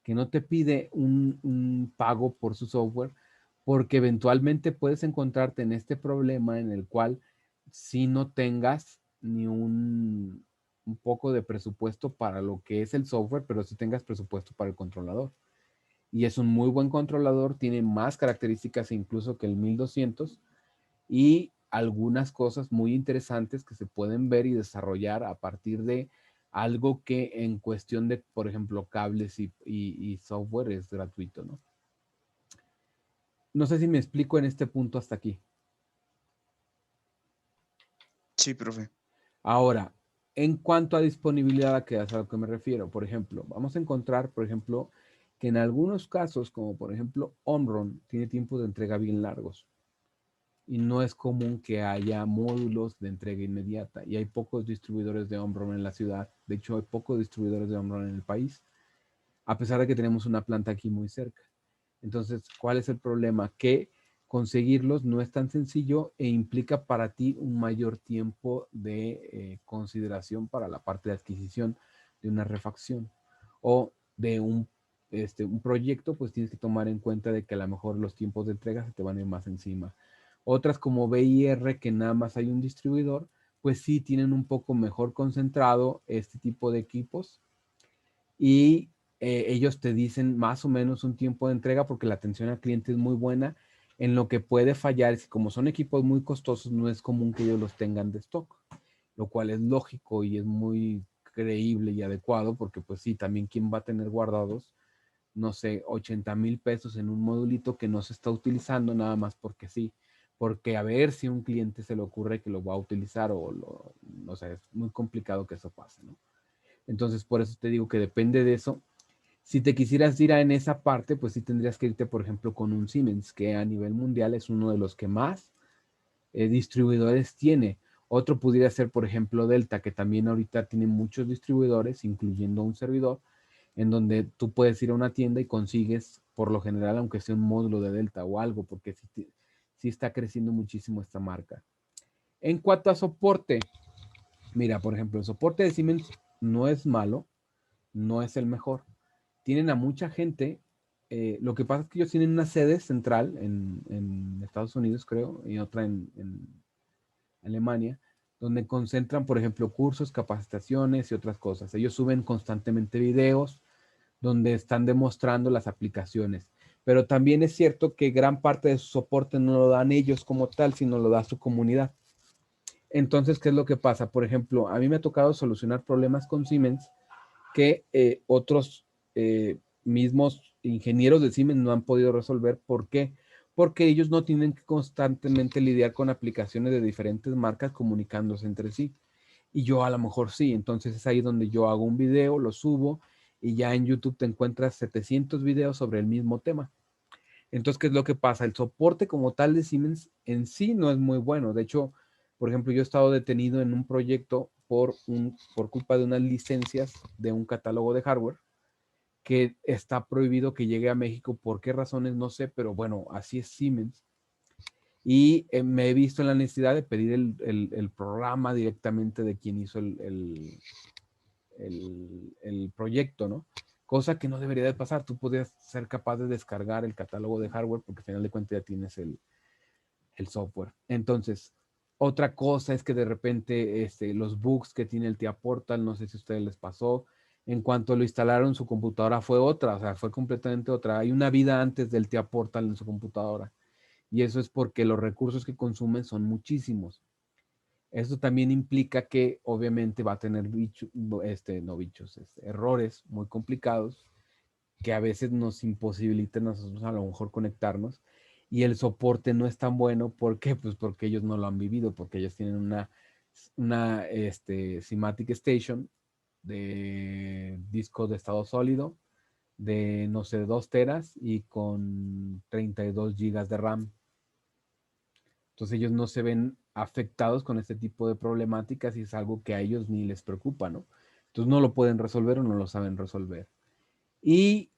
que no te pide un pago por su software, porque eventualmente puedes encontrarte en este problema en el cual si no tengas ni un poco de presupuesto para lo que es el software, pero si tengas presupuesto para el controlador. Y es un muy buen controlador, tiene más características incluso que el 1200 y algunas cosas muy interesantes que se pueden ver y desarrollar a partir de algo que en cuestión de, por ejemplo, cables y software es gratuito, ¿no? No sé si me explico en este punto hasta aquí. Sí, profe. Ahora, en cuanto a disponibilidad, que es a lo que me refiero, por ejemplo, vamos a encontrar, por ejemplo, que en algunos casos, como por ejemplo Omron, tiene tiempos de entrega bien largos. Y no es común que haya módulos de entrega inmediata. Y hay pocos distribuidores de Omron en la ciudad. De hecho, hay pocos distribuidores de Omron en el país, a pesar de que tenemos una planta aquí muy cerca. Entonces, ¿cuál es el problema? Que conseguirlos no es tan sencillo e implica para ti un mayor tiempo de consideración para la parte de adquisición de una refacción o de un proyecto, pues tienes que tomar en cuenta de que a lo mejor los tiempos de entrega se te van a ir más encima. Otras como BIR, que nada más hay un distribuidor, pues sí tienen un poco mejor concentrado este tipo de equipos y ellos te dicen más o menos un tiempo de entrega porque la atención al cliente es muy buena. En lo que puede fallar es que como son equipos muy costosos, no es común que ellos los tengan de stock, lo cual es lógico y es muy creíble y adecuado porque pues sí, también quién va a tener guardados, no sé, 80,000 pesos en un modulito que no se está utilizando nada más porque sí, porque a ver si a un cliente se le ocurre que lo va a utilizar o sea, es muy complicado que eso pase, ¿no? Entonces, por eso te digo que depende de eso. Si te quisieras ir en esa parte, pues sí tendrías que irte, por ejemplo, con un Siemens, que a nivel mundial es uno de los que más distribuidores tiene. Otro pudiera ser, por ejemplo, Delta, que también ahorita tiene muchos distribuidores, incluyendo un servidor, en donde tú puedes ir a una tienda y consigues, por lo general, aunque sea un módulo de Delta o algo, porque sí está creciendo muchísimo esta marca. En cuanto a soporte, mira, por ejemplo, el soporte de Siemens no es malo, no es el mejor. Tienen a mucha gente. Lo que pasa es que ellos tienen una sede central en Estados Unidos, creo, y otra en Alemania, donde concentran, por ejemplo, cursos, capacitaciones y otras cosas. Ellos suben constantemente videos donde están demostrando las aplicaciones. Pero también es cierto que gran parte de su soporte no lo dan ellos como tal, sino lo da su comunidad. Entonces, ¿qué es lo que pasa? Por ejemplo, a mí me ha tocado solucionar problemas con Siemens que otros mismos ingenieros de Siemens no han podido resolver. ¿Por qué? Porque ellos no tienen que constantemente lidiar con aplicaciones de diferentes marcas comunicándose entre sí. y yo a lo mejor sí. Entonces es ahí donde yo hago un video, lo subo y ya en YouTube te encuentras 700 videos sobre el mismo tema. Entonces, ¿qué es lo que pasa? El soporte como tal de Siemens en sí no es muy bueno. De hecho, por ejemplo, yo he estado detenido en un proyecto por culpa de unas licencias de un catálogo de hardware que está prohibido que llegue a México. ¿Por qué razones? No sé, pero bueno, así es Siemens. Y me he visto en la necesidad de pedir el programa directamente de quien hizo el proyecto, ¿no? Cosa que no debería de pasar. Tú podrías ser capaz de descargar el catálogo de hardware porque al final de cuentas ya tienes el software. Entonces, otra cosa es que de repente los bugs que tiene el TIA Portal, no sé si a ustedes les pasó, en cuanto lo instalaron su computadora fue otra, o sea, fue completamente otra. Hay una vida antes del TIA Portal en su computadora y eso es porque los recursos que consumen son muchísimos. Esto también implica que obviamente va a tener errores muy complicados que a veces nos imposibilitan a nosotros a lo mejor conectarnos y el soporte no es tan bueno. ¿Por qué? Pues porque ellos no lo han vivido, porque ellos tienen una Simatic Station de disco de estado sólido de, no sé, 2 teras y con 32 gigas de RAM. Entonces ellos no se ven afectados con este tipo de problemáticas y es algo que a ellos ni les preocupa, ¿no? Entonces no lo pueden resolver o no lo saben resolver. Y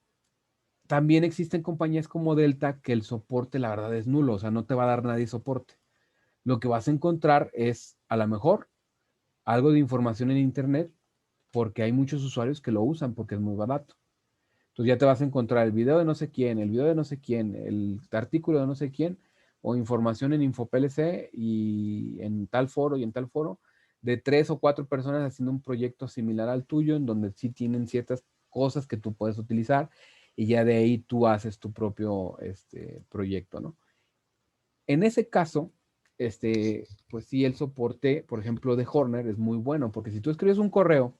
también existen compañías como Delta que el soporte la verdad es nulo, o sea, no te va a dar nadie soporte. Lo que vas a encontrar es a lo mejor algo de información en internet porque hay muchos usuarios que lo usan porque es muy barato. Entonces ya te vas a encontrar el video de no sé quién, el video de no sé quién, el artículo de no sé quién, o información en InfoPLC y en tal foro y en tal foro, de 3 o 4 personas haciendo un proyecto similar al tuyo, en donde sí tienen ciertas cosas que tú puedes utilizar, y ya de ahí tú haces tu propio proyecto, ¿no? En ese caso, pues sí, el soporte, por ejemplo, de Horner es muy bueno, porque si tú escribes un correo,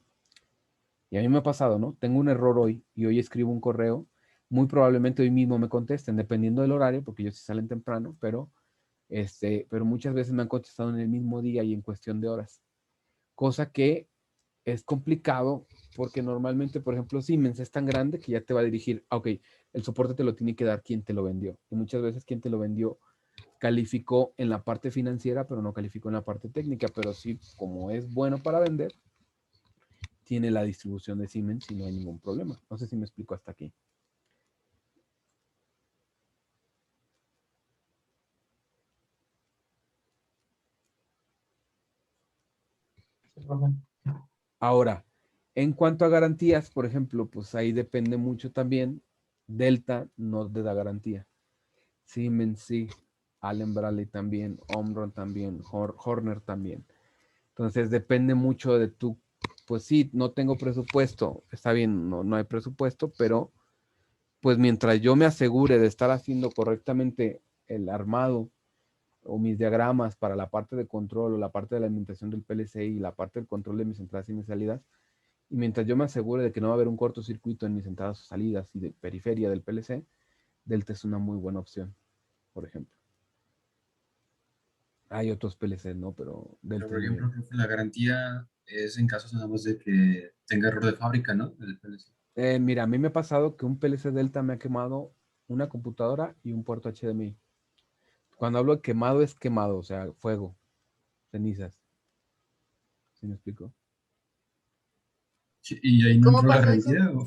y a mí me ha pasado, ¿no? Tengo un error hoy y hoy escribo un correo, muy probablemente hoy mismo me contesten, dependiendo del horario, porque ellos sí salen temprano, pero muchas veces me han contestado en el mismo día y en cuestión de horas. Cosa que es complicado porque normalmente, por ejemplo, Siemens es tan grande que ya te va a dirigir, ok, el soporte te lo tiene que dar quien te lo vendió. Y muchas veces quien te lo vendió calificó en la parte financiera, pero no calificó en la parte técnica, pero sí, como es bueno para vender, tiene la distribución de Siemens y no hay ningún problema. No sé si me explico hasta aquí. Ahora, en cuanto a garantías, por ejemplo, pues ahí depende mucho también. Delta no te da garantía. Siemens sí, Allen Bradley también, Omron también, Horner también. Entonces depende mucho de tú. Pues sí, no tengo presupuesto, está bien, no hay presupuesto, pero pues mientras yo me asegure de estar haciendo correctamente el armado o mis diagramas para la parte de control o la parte de la alimentación del PLC y la parte del control de mis entradas y mis salidas, y mientras yo me asegure de que no va a haber un cortocircuito en mis entradas o salidas y de periferia del PLC, Delta es una muy buena opción, por ejemplo. Hay otros PLC, ¿no? Pero Pero, Delta por es muy... ejemplo, creo que la garantía es en casos nada más de que tenga error de fábrica, ¿no? El PLC. Mira, a mí me ha pasado que un PLC Delta me ha quemado una computadora y un puerto HDMI. Cuando hablo de quemado es quemado, o sea, fuego, cenizas. ¿Sí me explico? Sí, ¿y ahí no ¿Cómo entró la pasó eso? garantía? ¿O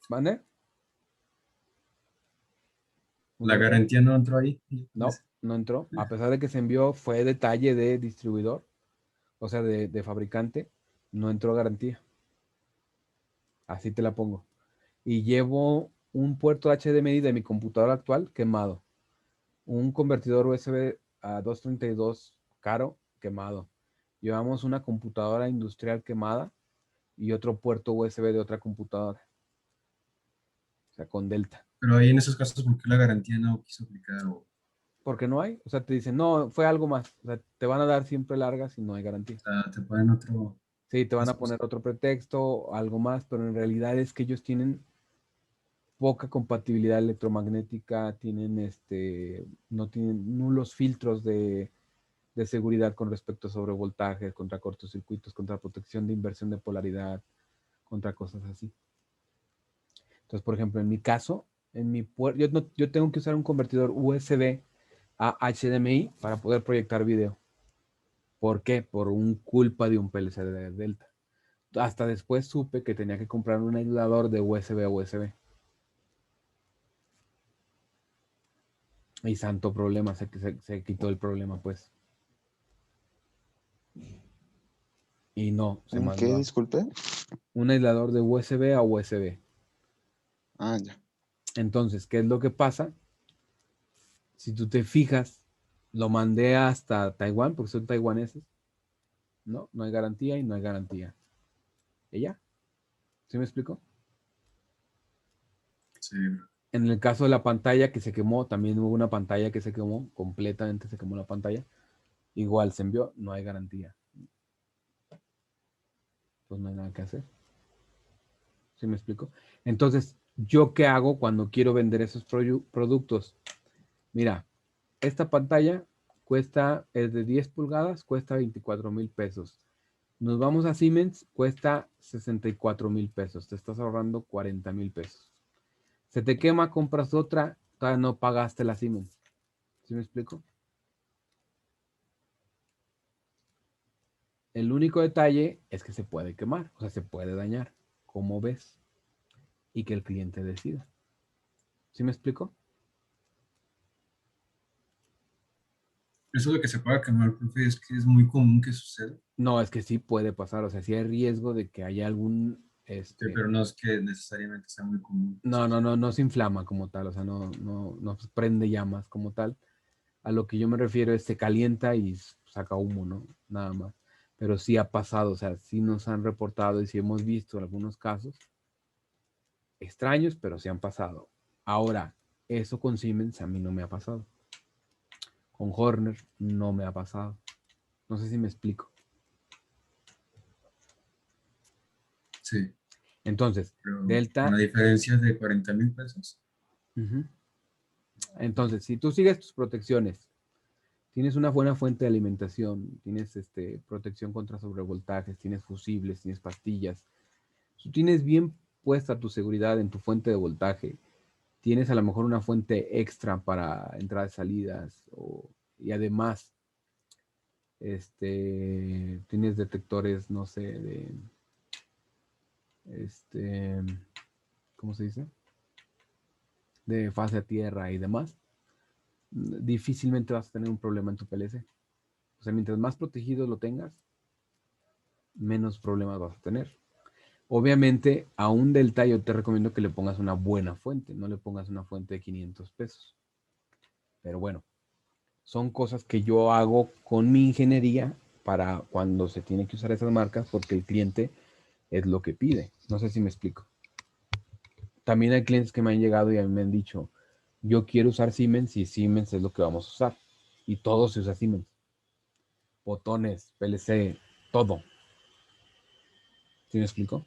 ¿Vale? la garantía no entró ahí? No, no entró. A pesar de que se envió, fue detalle de distribuidor, o sea, de fabricante, no entró garantía. Así te la pongo. Y llevo un puerto HDMI de mi computadora actual quemado. Un convertidor USB a 232 caro quemado. Llevamos una computadora industrial quemada y otro puerto USB de otra computadora. O sea, con Delta. Pero ahí en esos casos, ¿por qué la garantía no quiso aplicar? O Porque no hay. O sea, te dicen, no, fue algo más. O sea, te van a dar siempre largas y no hay garantía. sea, te ponen otro Sí, te van a excusa. poner otro pretexto, algo más, pero en realidad es que ellos tienen poca compatibilidad electromagnética, tienen no tienen nulos filtros de seguridad con respecto a sobrevoltajes, contra cortocircuitos, contra protección de inversión de polaridad, contra cosas así. Entonces, por ejemplo, en mi caso, yo tengo que usar un convertidor USB a HDMI para poder proyectar video. ¿Por qué? Por un culpa de un PLC de Delta. Hasta después supe que tenía que comprar un aislador de USB a USB. Y santo problema, se quitó el problema, pues. Y no, se ¿Un mandó qué? Disculpe. un aislador de USB a USB. Ah, ya. Entonces, ¿qué es lo que pasa? Si tú te fijas, lo mandé hasta Taiwán, porque son taiwaneses. No, no hay garantía y no hay garantía. ¿Y ya? ¿Sí me explico? Sí, En el caso de la pantalla que se quemó, también hubo una pantalla que se quemó, completamente se quemó la pantalla. Igual se envió, no hay garantía. Pues no hay nada que hacer. ¿Sí me explico? Entonces, ¿yo qué hago cuando quiero vender esos productos? Mira, esta pantalla es de 10 pulgadas, cuesta 24,000 pesos. Nos vamos a Siemens, cuesta 64,000 pesos. Te estás ahorrando 40,000 pesos. Se te quema, compras otra, todavía no pagaste la Siemens. ¿Sí me explico? El único detalle es que se puede quemar, o sea, se puede dañar. ¿Cómo ves? Y que el cliente decida. ¿Sí me explico? eso de que se pueda quemar, profe, es que es muy común que suceda. No, es que sí puede pasar, o sea, sí hay riesgo de que haya algún, Sí, pero no es que necesariamente sea muy común que suceda. no se inflama como tal, o sea, no prende llamas como tal. A lo que yo me refiero es se calienta y saca humo, ¿no? Nada más. Pero sí ha pasado, o sea, sí nos han reportado y sí hemos visto algunos casos extraños, pero sí han pasado. Ahora, eso con Siemens a mí no me ha pasado. Con Horner no me ha pasado. No sé si me explico. Sí, Entonces, pero con Delta, la diferencia de 40,000 pesos. ujú. Entonces, si tú sigues tus protecciones, tienes una buena fuente de alimentación, tienes protección contra sobrevoltajes, tienes fusibles, tienes pastillas, tú tienes bien puesta tu seguridad en tu fuente de voltaje, tienes a lo mejor una fuente extra para entradas y salidas, y además tienes detectores, no sé, este, ¿cómo se dice? De fase a tierra y demás, difícilmente vas a tener un problema en tu PLC. O sea, mientras más protegido lo tengas, menos problemas vas a tener. Obviamente, a un Delta yo te recomiendo que le pongas una buena fuente, no le pongas una fuente de 500 pesos. Pero bueno, son cosas que yo hago con mi ingeniería para cuando se tiene que usar esas marcas, porque el cliente es lo que pide. No sé si me explico. También hay clientes que me han llegado y a mí me han dicho, yo quiero usar Siemens y Siemens es lo que vamos a usar. Y todo se usa Siemens. Botones, PLC, todo. ¿Sí me explico?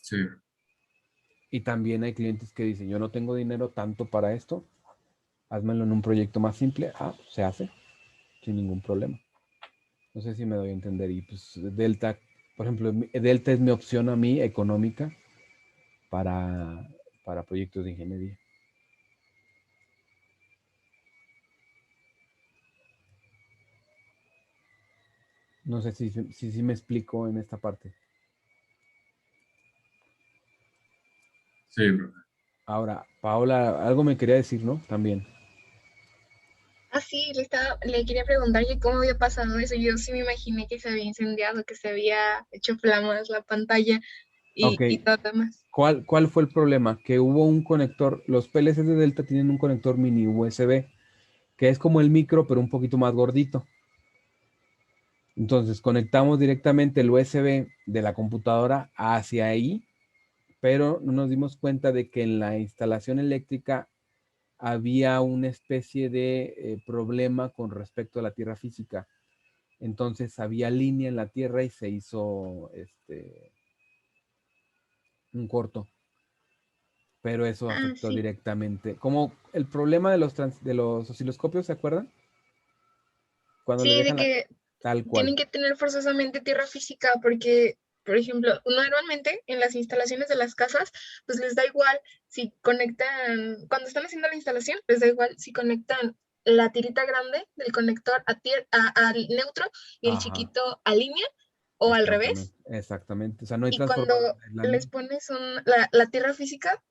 Sí, Y también hay clientes que dicen, yo no tengo dinero tanto para esto, házmelo en un proyecto más simple. Ah, pues se hace, sin ningún problema. No sé si me doy a entender. Y pues Delta, por ejemplo, Delta es mi opción a mí económica para, para proyectos de ingeniería. No sé si me explico en esta parte. sí, profe. Ahora, Paola, algo me quería decir, ¿no? También. Ah, sí, le quería preguntar que cómo había pasado eso. Yo sí me imaginé que se había incendiado, que se había hecho flamas la pantalla Ok, y todo demás. ¿cuál fue el problema? Que hubo un conector, los PLCs de Delta tienen un conector mini USB, que es como el micro, pero un poquito más gordito. Entonces conectamos directamente el USB de la computadora hacia ahí, pero no nos dimos cuenta de que en la instalación eléctrica había una especie de problema con respecto a la tierra física. Entonces había línea en la tierra y se hizo un corto. pero eso Ah, afectó sí. directamente. Como el problema de los osciloscopios, ¿se acuerdan? Cuando le Sí, de dejan que tal cual. tienen que tener forzosamente tierra física porque, por ejemplo, normalmente en las instalaciones de las casas, pues les da igual si conectan, cuando están haciendo la instalación, les da igual si conectan la tirita grande del conector al neutro y el Ajá, chiquito a línea o al revés. exactamente, exactamente. O sea, no hay Y cuando transformador en la les línea. pones la tierra física,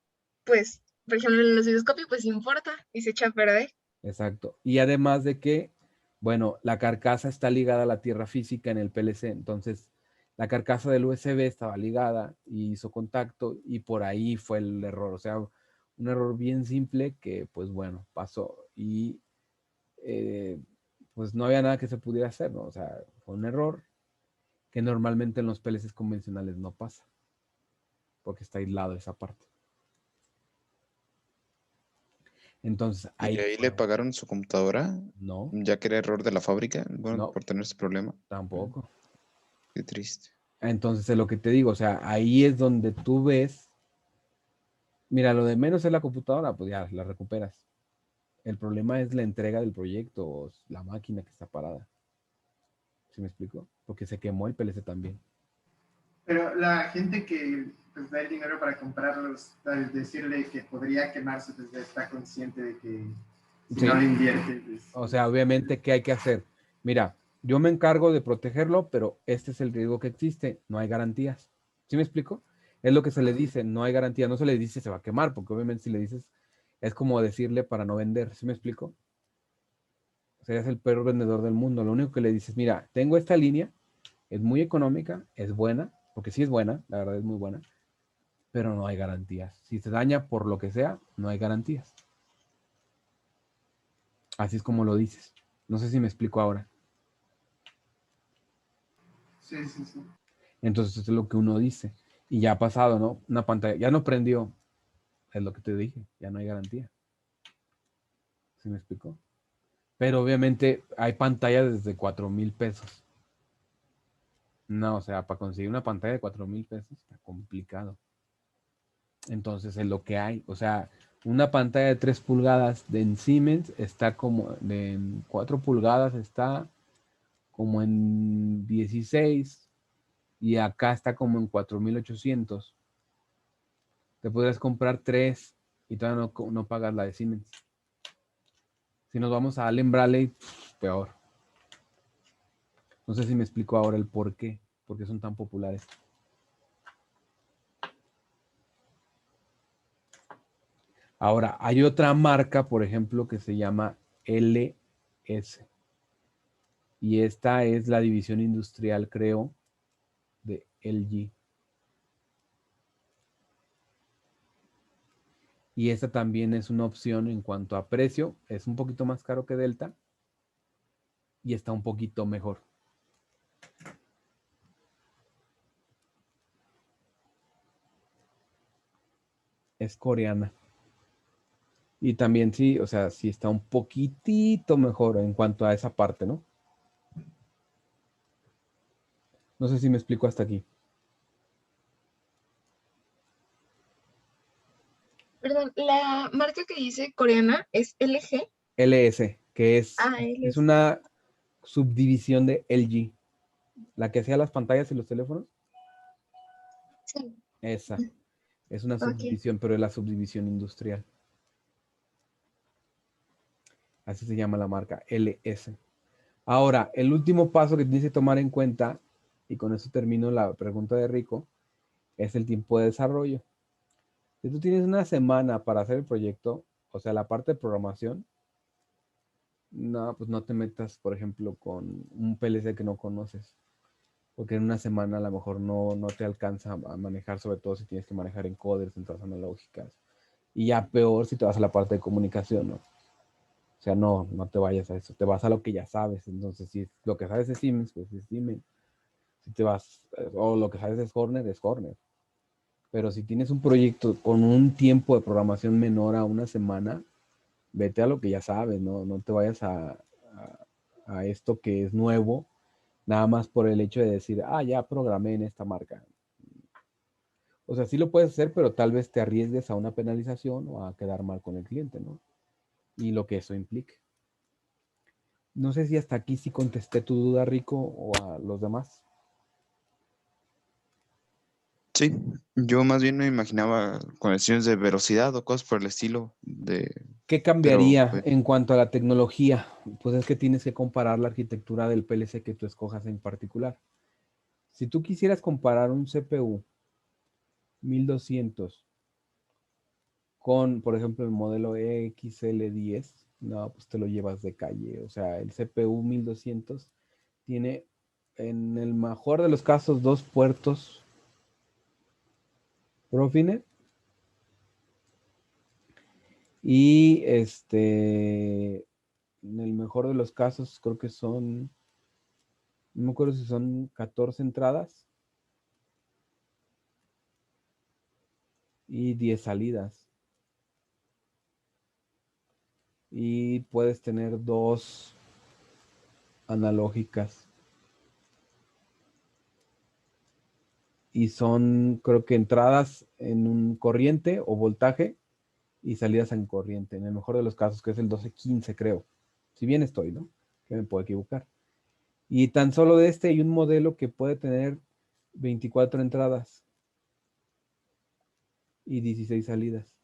pues, por ejemplo, en el osciloscopio, pues importa y se echa a perder. Exacto. Y además de que, bueno, la carcasa está ligada a la tierra física en el PLC. Entonces, la carcasa del USB estaba ligada y hizo contacto y por ahí fue el error. O sea, un error bien simple que, pues bueno, pasó. Y pues no había nada que se pudiera hacer, ¿no? O sea, fue un error que normalmente en los PLCs convencionales no pasa, porque está aislado esa parte. Entonces, ¿Y ahí ahí le fue. pagaron su computadora? No, Ya que era error de la fábrica, bueno, no, por tener ese problema. tampoco. Qué triste. Entonces, es lo que te digo, o sea, ahí es donde tú ves, mira, lo de menos es la computadora, pues ya la recuperas. El problema es la entrega del proyecto o la máquina que está parada. ¿Sí me explico? Porque se quemó el PLC también. Pero la gente que pues, da el dinero para comprarlos, al decirle que podría quemarse, pues ya está consciente de que si Sí. no le invierte, pues, O sea, obviamente, ¿qué hay que hacer? Mira, yo me encargo de protegerlo, pero este es el riesgo que existe. No hay garantías. ¿Sí me explico? Es lo que se le dice, no hay garantía. No se le dice se va a quemar, porque obviamente si le dices, es como decirle para no vender. ¿Sí me explico? Serías el peor vendedor del mundo. Lo único que le dices, mira, tengo esta línea, es muy económica, es buena, porque sí es buena, la verdad es muy buena, pero no hay garantías. Si se daña por lo que sea, no hay garantías. Así es como lo dices. No sé si me explico ahora. sí, sí, sí. Entonces eso es lo que uno dice. Y ya ha pasado, ¿no? Una pantalla, ya no prendió, es lo que te dije, ya no hay garantía. ¿Sí me explico? Pero obviamente hay pantallas desde 4,000 pesos. No, o sea, para conseguir una pantalla de 4,000 pesos está complicado. Entonces es lo que hay. O sea, una pantalla de 3 pulgadas en Siemens está como, de 4 pulgadas está como en 16 y acá está como en 4,800. Te podrías comprar 3 y todavía no pagas la de Siemens. Si nos vamos a Allen Bradley, peor. No sé si me explico ahora el por qué son tan populares. Ahora, hay otra marca, por ejemplo, que se llama LS. Y esta es la división industrial, creo, de LG. Y esta también es una opción en cuanto a precio. Es un poquito más caro que Delta y está un poquito mejor. Es coreana. Y también sí, o sea, sí está un poquitito mejor en cuanto a esa parte, ¿no? No sé si me explico hasta aquí. Perdón, la marca que dice coreana es LG. LS, que Ah, es LS. una subdivisión de LG, la que hacía las pantallas y los teléfonos. Sí, Esa es una ok. subdivisión, pero es la subdivisión industrial. Así se llama la marca, LS. Ahora, el último paso que tienes que tomar en cuenta, y con eso termino la pregunta de Rico, es el tiempo de desarrollo. Si tú tienes una semana para hacer el proyecto, o sea, la parte de programación, no, pues no te metas, por ejemplo, con un PLC que no conoces, porque en una semana a lo mejor no te alcanza a manejar, sobre todo si tienes que manejar encoders, entradas analógicas, y ya peor si te vas a la parte de comunicación, ¿no? O sea, no te vayas a eso, te vas a lo que ya sabes. Entonces, si lo que sabes es Siemens, pues es Siemens. Si te vas, o lo que sabes es Horner, es Horner. Pero si tienes un proyecto con un tiempo de programación menor a una semana, vete a lo que ya sabes, ¿no? No te vayas a esto que es nuevo, nada más por el hecho de decir, ah, ya programé en esta marca. O sea, sí lo puedes hacer, pero tal vez te arriesgues a una penalización o a quedar mal con el cliente, ¿no? Y lo que eso implique. No sé si hasta aquí sí contesté tu duda, Rico, o a los demás. Sí, yo más bien me imaginaba cuestiones de velocidad o cosas por el estilo ¿Qué pero cambiaría pues, en cuanto a la tecnología? Pues es que tienes que comparar la arquitectura del PLC que tú escojas en particular. Si tú quisieras comparar un CPU 1200 con, por ejemplo, el modelo XL10, no, pues te lo llevas de calle. O sea, el CPU 1200 tiene, en el mejor de los casos, 2 puertos Profinet y en el mejor de los casos creo que son, no me acuerdo si son 14 entradas y 10 salidas. Y puedes tener 2 analógicas. Y son, creo que entradas en un corriente o voltaje y salidas en corriente. En el mejor de los casos, que es el 1215, creo. Si bien estoy, ¿no? Que me puedo equivocar. Y tan solo de este hay un modelo que puede tener 24 entradas y 16 salidas.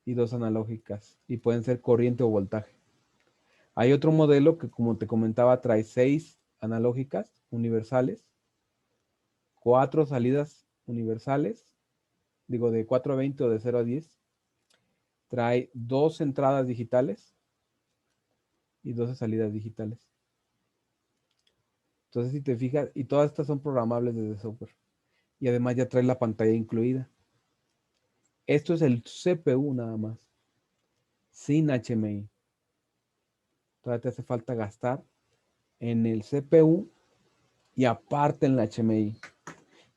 Y 2 analógicas. Y pueden ser corriente o voltaje. Hay otro modelo que, como te comentaba, trae 6 analógicas universales, 4 salidas universales, digo de 4 a 20 o de 0 a 10. Trae 2 entradas digitales y 12 salidas digitales. Entonces, si te fijas, y todas estas son programables desde software. Y además ya trae la pantalla incluida. Esto es el CPU nada más, sin HMI. Todavía te hace falta gastar en el CPU y aparte en la HMI.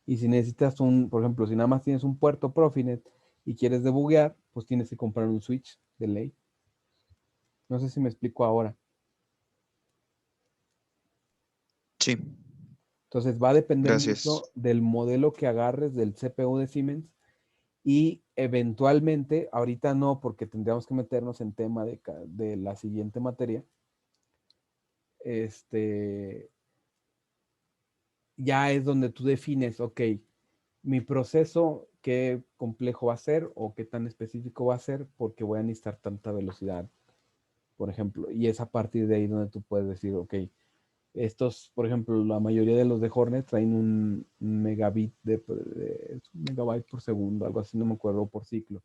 Y si necesitas por ejemplo, si nada más tienes un puerto Profinet y quieres debuguear, pues tienes que comprar un switch de ley. No sé si me explico ahora. sí, Entonces va a depender gracias. mucho del modelo que agarres del CPU de Siemens y eventualmente, ahorita no, porque tendríamos que meternos en tema de la siguiente materia, ya es donde tú defines, ok, mi proceso, qué complejo va a ser o qué tan específico va a ser, porque voy a necesitar tanta velocidad, por ejemplo. Y es a partir de ahí donde tú puedes decir, ok, estos, por ejemplo, la mayoría de los de Hornet traen un megabit un megabyte por segundo, algo así, no me acuerdo, por ciclo.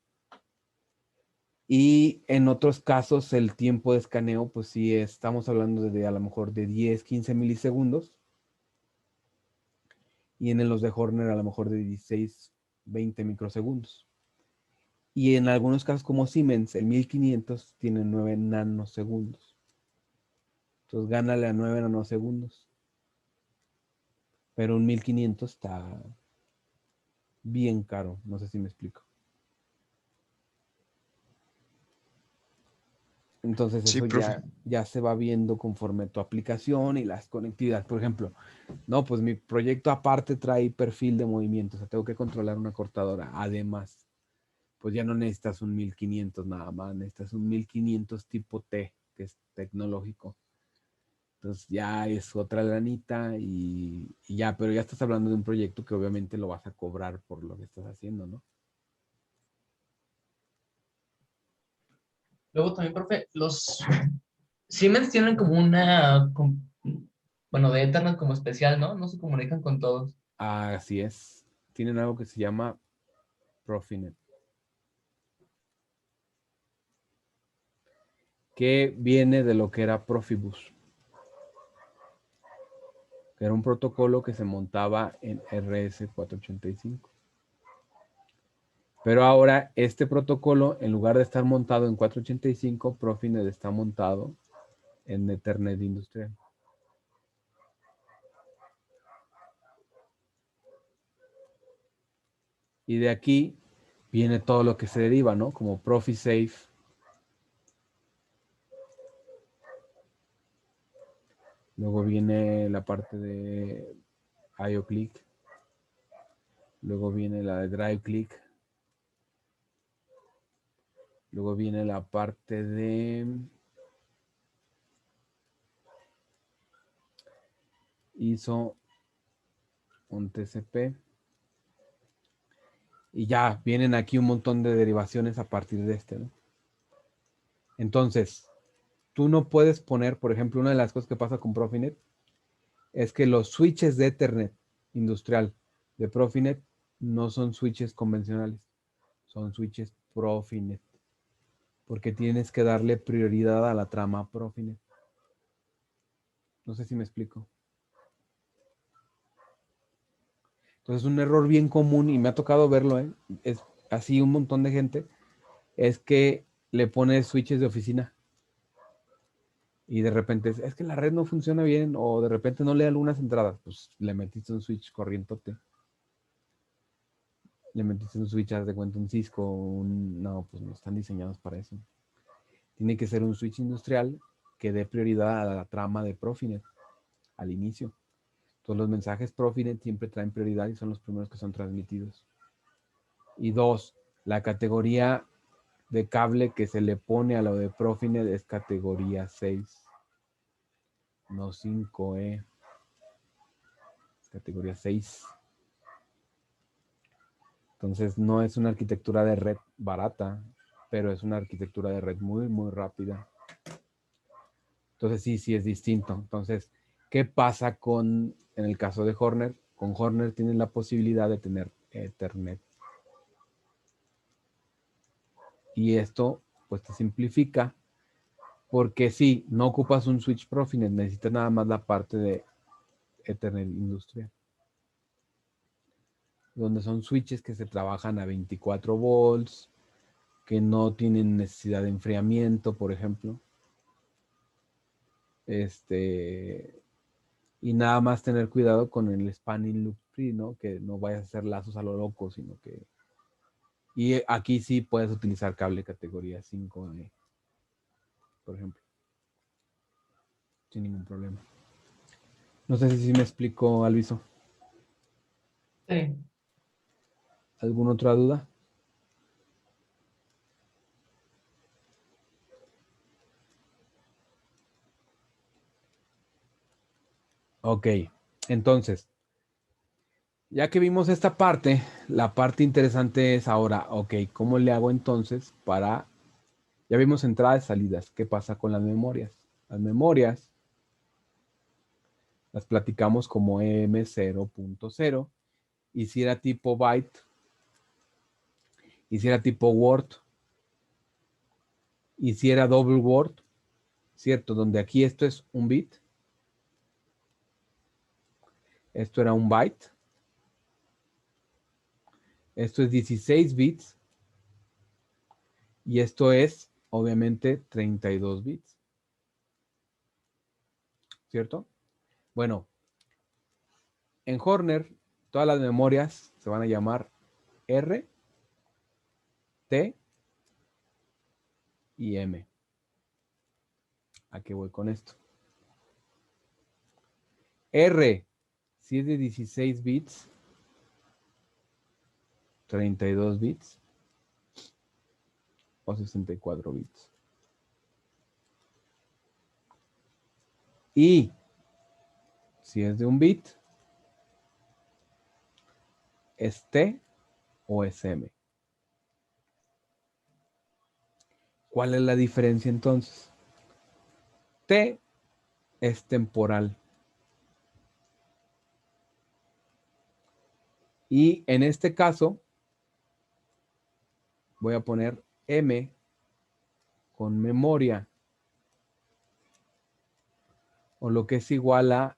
Y en otros casos el tiempo de escaneo, pues sí, estamos hablando de a lo mejor de 10, 15 milisegundos. Y en los de Horner a lo mejor de 16, 20 microsegundos. Y en algunos casos como Siemens, el 1500 tiene 9 nanosegundos. Entonces gánale a 9 nanosegundos. Pero un 1500 está bien caro. No sé si me explico. Entonces Sí, eso profe. ya se va viendo conforme tu aplicación y las conectividades. Por ejemplo, no, pues mi proyecto aparte trae perfil de movimiento. O sea, tengo que controlar una cortadora. Además, pues ya no necesitas un 1500 nada más. Necesitas un 1500 tipo T, que es tecnológico. Entonces ya es otra granita y ya, pero ya estás hablando de un proyecto que obviamente lo vas a cobrar por lo que estás haciendo, ¿no? Luego también, profe, los Siemens tienen como bueno, de Ethernet como especial, ¿no? No se comunican con todos. Así es. Tienen algo que se llama Profinet, que viene de lo que era Profibus, que era un protocolo que se montaba en RS485. Pero ahora este protocolo, en lugar de estar montado en 485, Profinet está montado en Ethernet industrial. Y de aquí viene todo lo que se deriva, ¿no? Como ProfiSafe. Luego viene la parte de IOClick. Luego viene la de drive click. Luego viene la parte de hizo un TCP. Y ya vienen aquí un montón de derivaciones a partir de este, ¿no? Entonces, tú no puedes poner, por ejemplo, una de las cosas que pasa con Profinet es que los switches de Ethernet industrial de Profinet no son switches convencionales, son switches Profinet, porque tienes que darle prioridad a la trama Profinet. No sé si me explico. Entonces, un error bien común, y me ha tocado verlo, es así un montón de gente, es que le pone switches de oficina. Y de repente es que la red no funciona bien, o de repente no lee algunas entradas. Pues le metiste un switch corrientote. Le metiste un switch, haz de cuenta, un Cisco, no, pues no están diseñados para eso. Tiene que ser un switch industrial que dé prioridad a la trama de Profinet al inicio. Todos los mensajes Profinet siempre traen prioridad y son los primeros que son transmitidos. Y dos, la categoría de cable que se le pone a lo de Profinet es categoría 6, no 5E. Categoría 6. Entonces no es una arquitectura de red barata, pero es una arquitectura de red muy, muy rápida. Entonces sí es distinto. Entonces, ¿qué pasa en el caso de Horner? Con Horner tienes la posibilidad de tener Ethernet. Y esto pues te simplifica, porque sí, no ocupas un switch Profinet, necesitas nada más la parte de Ethernet industrial, donde son switches que se trabajan a 24 volts, que no tienen necesidad de enfriamiento, por ejemplo. Y nada más tener cuidado con el spanning loop free, ¿no? Que no vayas a hacer lazos a lo loco, sino que... Y aquí sí puedes utilizar cable categoría 5E, por ejemplo. Sin ningún problema. No sé si me explico, Alviso. Sí. ¿Alguna otra duda? Ok, entonces, ya que vimos esta parte, la parte interesante es ahora, ok, ¿cómo le hago entonces para... Ya vimos entradas y salidas, ¿qué pasa con las memorias? Las memorias las platicamos como M0.0, y si era tipo byte, y si era tipo word, y si era double word, ¿cierto? Donde aquí esto es un bit, esto era un byte, esto es 16 bits, y esto es, obviamente, 32 bits, ¿cierto? Bueno, en Horner, todas las memorias se van a llamar R, T y M. ¿A qué voy con esto? R, si es de 16 bits, 32 bits o 64 bits. Y si es de un bit, es T o es M. ¿Cuál es la diferencia entonces? T es temporal. Y en este caso, voy a poner M con memoria, o lo que es igual a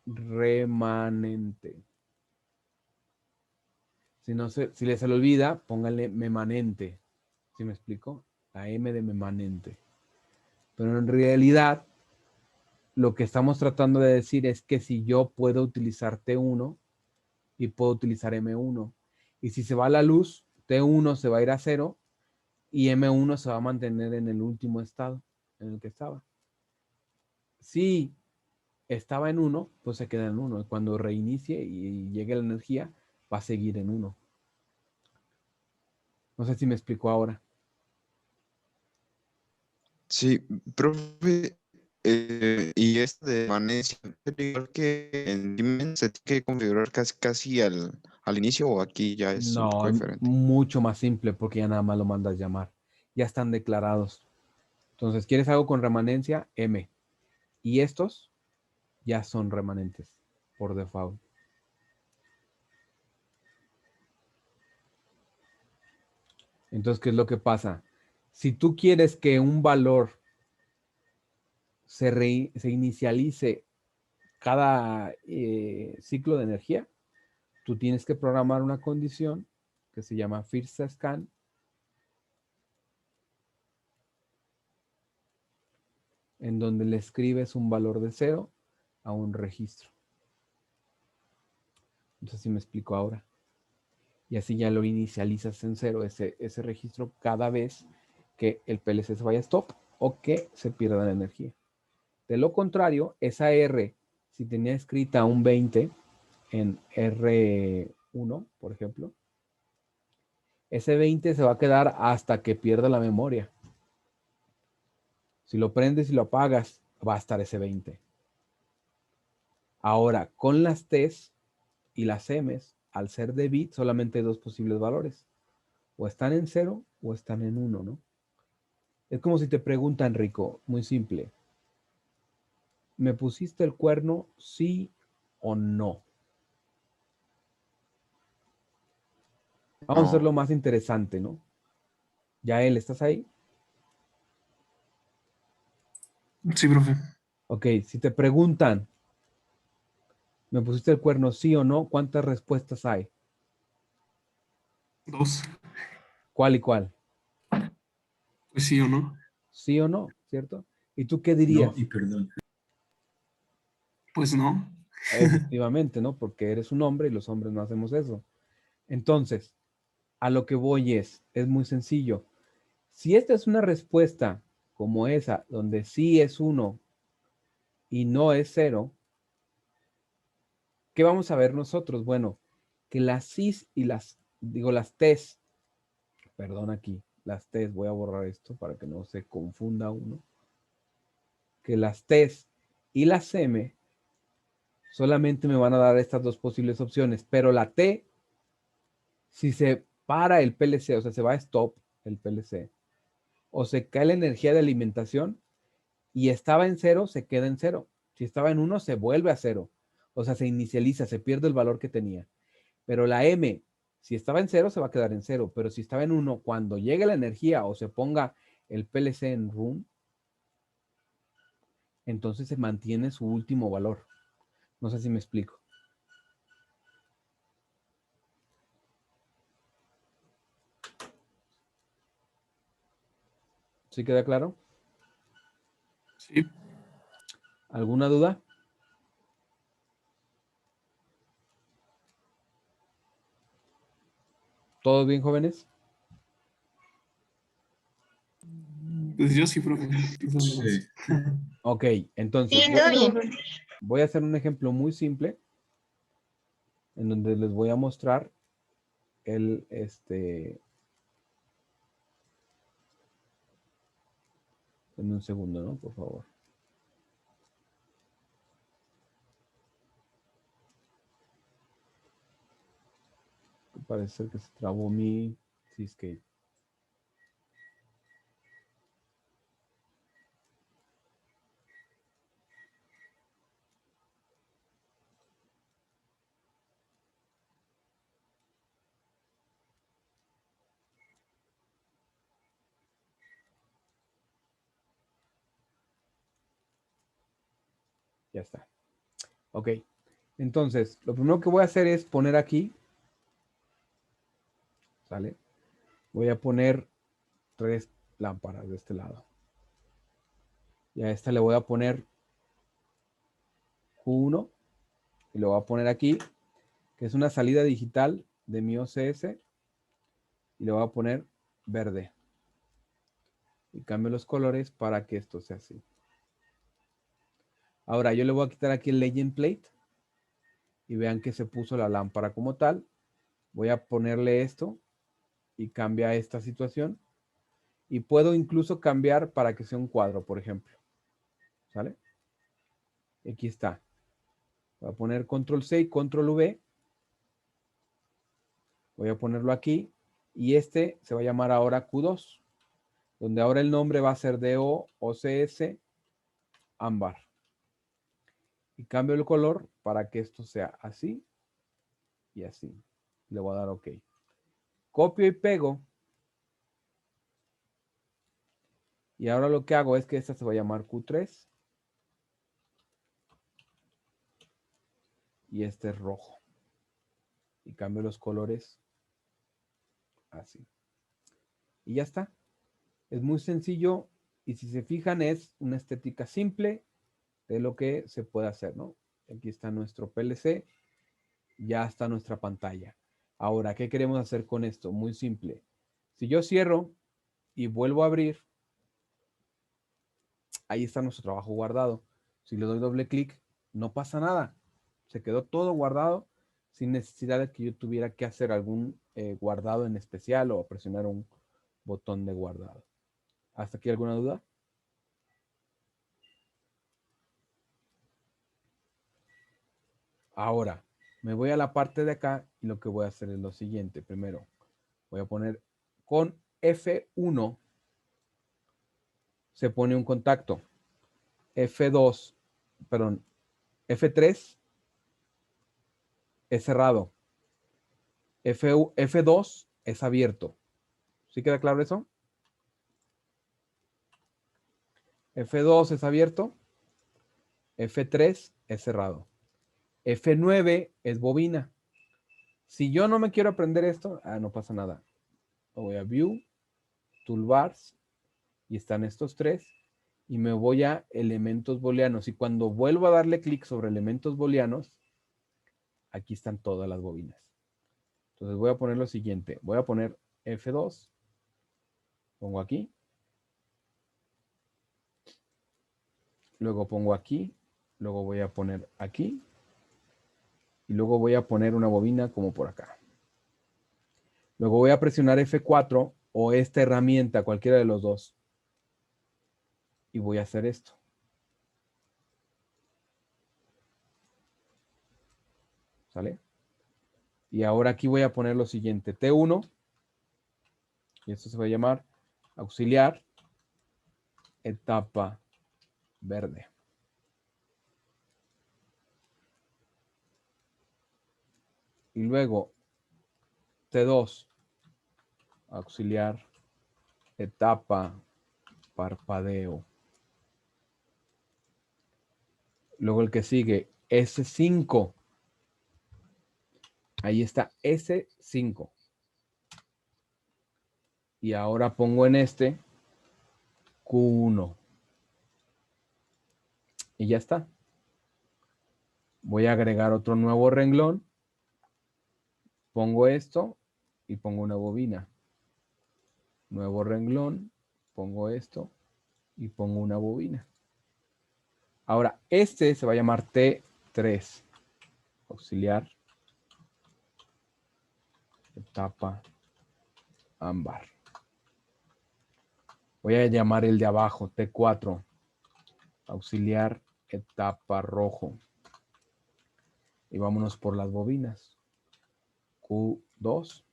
remanente. Si les se le olvida, pónganle memanente. ¿Sí me explico? La M de memanente. Pero en realidad, lo que estamos tratando de decir es que si yo puedo utilizar T1 y puedo utilizar M1, y si se va la luz, T1 se va a ir a 0 y M1 se va a mantener en el último estado en el que estaba. Si estaba en 1, pues se queda en 1. Cuando reinicie y llegue la energía, va a seguir en 1. No sé si me explico ahora. Sí, profe, y este de permanencia, igual que en Siemens, se tiene que configurar casi al inicio o aquí ya es un poco No, diferente. mucho más simple porque ya nada más lo mandas llamar. Ya están declarados. Entonces, ¿quieres algo con remanencia? M. Y estos ya son remanentes por default. Entonces, ¿qué es lo que pasa? Si tú quieres que un valor se inicialice cada ciclo de energía, tú tienes que programar una condición que se llama first scan, en donde le escribes un valor de 0 a un registro. No sé si me explico ahora. Y así ya lo inicializas en 0, ese registro, cada vez que el PLC se vaya a stop o que se pierda la energía. De lo contrario, esa R, si tenía escrita un 20 en R1, por ejemplo, ese 20 se va a quedar hasta que pierda la memoria. Si lo prendes y lo apagas, va a estar ese 20. Ahora, con las T's y las M's, al ser de bit, solamente hay dos posibles valores. O están en 0 o están en 1, ¿no? Es como si te preguntan, Rico, muy simple. ¿Me pusiste el cuerno sí o no? Vamos a hacerlo más interesante, ¿no? Yael, ¿estás ahí? Sí, profe. Ok, si te preguntan, ¿me pusiste el cuerno sí o no? ¿Cuántas respuestas hay? 2. ¿Cuál y cuál? Pues sí o no. ¿Sí o no? ¿Cierto? ¿Y tú qué No, dirías? y perdón. Pues no. Efectivamente, ¿no? Porque eres un hombre y los hombres no hacemos eso. Entonces, a lo que voy es muy sencillo. Si esta es una respuesta como esa, donde sí es 1 y no es 0, ¿qué vamos a ver nosotros? Bueno, que las cis y las T's, perdón aquí, las T's, voy a borrar esto para que no se confunda uno, que las T's y las M solamente me van a dar estas dos posibles opciones, pero la T, si se para el PLC, o sea, se va a stop el PLC, o se cae la energía de alimentación y estaba en 0, se queda en 0. Si estaba en 1, se vuelve a 0. O sea, se inicializa, se pierde el valor que tenía. Pero la M, si estaba en 0, se va a quedar en 0. Pero si estaba en 1, cuando llegue la energía o se ponga el PLC en run, entonces se mantiene su último valor. No sé si me explico. ¿Sí queda claro? Sí. ¿Alguna duda? ¿Todo bien, jóvenes? Pues yo sí, profe. Sí. Ok, entonces Sí, todo bien. voy a hacer un ejemplo muy simple en donde les voy a mostrar el, en un segundo, ¿no? Por favor. Parece ser que se trabó mi Seascape. Ya está. Ok. Entonces, lo primero que voy a hacer es poner aquí, ¿sale? Voy a poner 3 lámparas de este lado. Y a esta le voy a poner Q1 y lo voy a poner aquí, que es una salida digital de mi OCS, y le voy a poner verde. Y cambio los colores para que esto sea así. Ahora yo le voy a quitar aquí el legend plate y vean que se puso la lámpara como tal Voy a ponerle esto y cambia esta situación. Y puedo incluso cambiar para que sea un cuadro, por ejemplo. ¿Sale? Aquí está. Voy a poner control C y control V. Voy a ponerlo aquí. Y este se va a llamar ahora Q2. Donde ahora el nombre va a ser DO OCS ámbar. Y cambio el color para que esto sea así y así. Le voy a dar OK. Copio y pego. Y ahora lo que hago es que esta se va a llamar Q3. Y este es rojo. Y cambio los colores así. Y ya está. Es muy sencillo. Y si se fijan es una estética simple de lo que se puede hacer, ¿no? Aquí está nuestro PLC. Ya está nuestra pantalla. Ahora, ¿qué queremos hacer con esto? Muy simple. Si yo cierro y vuelvo a abrir, ahí está nuestro trabajo guardado. Si le doy doble clic, no pasa nada. Se quedó todo guardado sin necesidad de que yo tuviera que hacer algún guardado en especial o presionar un botón de guardado. ¿Hasta aquí alguna duda? Ahora, me voy a la parte de acá y lo que voy a hacer es lo siguiente. Primero, voy a poner con F1, se pone un contacto. F2, perdón, F3 es cerrado. F2 es abierto. ¿Sí queda claro eso? F2 es abierto. F3 es cerrado. F9 es bobina. Si yo no me quiero aprender esto, no pasa nada. Voy a View, Toolbars, y están estos tres. Y me voy a elementos booleanos. Y cuando vuelvo a darle clic sobre elementos booleanos, aquí están todas las bobinas. Entonces voy a poner lo siguiente. Voy a poner F2. Pongo aquí. Luego pongo aquí. Luego voy a poner aquí. Y luego voy a poner una bobina como por acá. Luego voy a presionar F4 o esta herramienta, cualquiera de los dos. Y voy a hacer esto. ¿Sale? Y ahora aquí voy a poner lo siguiente. T1. Y esto se va a llamar auxiliar etapa verde. Y luego T2, auxiliar etapa parpadeo. Luego el que sigue, S5. Ahí está S5. Y ahora pongo en este Q1. Y ya está. Voy a agregar otro nuevo renglón. Pongo esto y pongo una bobina. Nuevo renglón, pongo esto y pongo una bobina. Ahora, este se va a llamar T3. Auxiliar. Etapa ámbar. Voy a llamar el de abajo, T4. Auxiliar etapa rojo. Y vámonos por las bobinas. Q2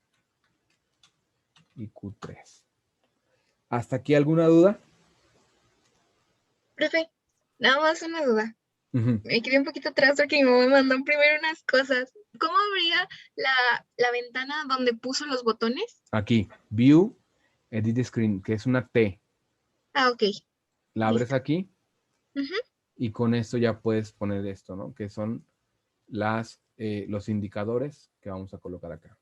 y Q3. ¿Hasta aquí alguna duda? Profe, nada más una duda. Ujú. Me quedé un poquito atrás porque mi mamá me mandó primero unas cosas. ¿Cómo abría la ventana donde puso los botones? Aquí, View, Edit Screen, que es una T. Ah, ok. La abres Listo. aquí Ujú. y con esto ya puedes poner esto, ¿no? Que son los indicadores que vamos a colocar acá.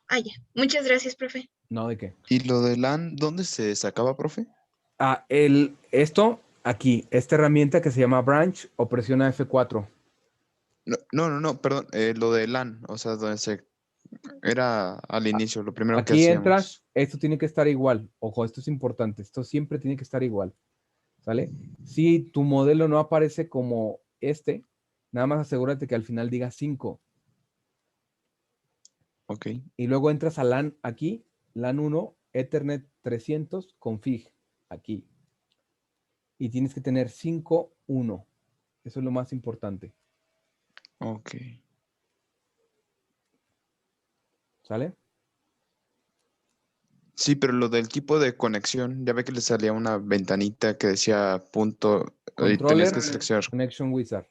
Ah, ya. Muchas gracias, profe. No, ¿de qué? ¿Y lo de LAN, dónde se sacaba, profe? Esto aquí, esta herramienta que se llama Branch o presiona F4. No, perdón, lo de LAN, o sea, donde se era al inicio, lo primero que Aquí hacíamos. entras, esto tiene que estar igual. Ojo, esto es importante. Esto siempre tiene que estar igual. ¿Sale? Si tu modelo no aparece como este, nada más asegúrate que al final diga 5. Ok. Y luego entras a LAN aquí, LAN 1, Ethernet 300, config, aquí. Y tienes que tener 5.1. Eso es lo más importante. Ok. ¿Sale? Sí, pero lo del tipo de conexión, ya ve que le salía una ventanita que decía punto y tenías Controller, que seleccionar. Connection Wizard.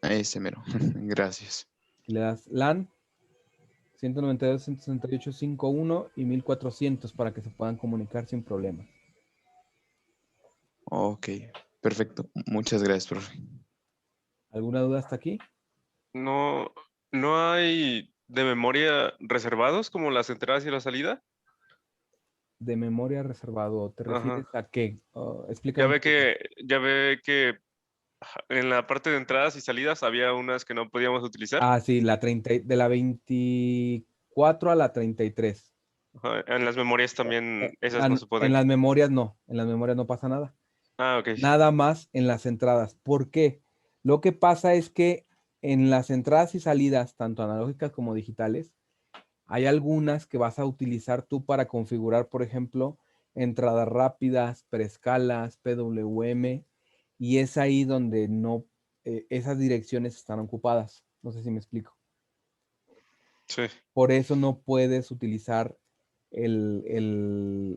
Ese mero. Gracias. Le das LAN 192.168.5.1 y 1400 para que se puedan comunicar sin problemas. Ok. Perfecto. Muchas gracias, profe. ¿Alguna duda hasta aquí? No, no hay de memoria reservados como las entradas y la salida. De memoria reservado, ¿te refieres Ajá. a qué? Explícame un poquito. Ya ve que en la parte de entradas y salidas había unas que no podíamos utilizar. Ah, sí, de la 24 a la 33. Ajá, en las memorias también esas no se En pueden. las memorias no pasa nada. Ah, ok. Nada más en las entradas. ¿Por qué? Lo que pasa es que en las entradas y salidas, tanto analógicas como digitales, hay algunas que vas a utilizar tú para configurar, por ejemplo, entradas rápidas, preescalas, PWM, y es ahí donde no, esas direcciones están ocupadas. No sé si me explico. Sí. Por eso no puedes utilizar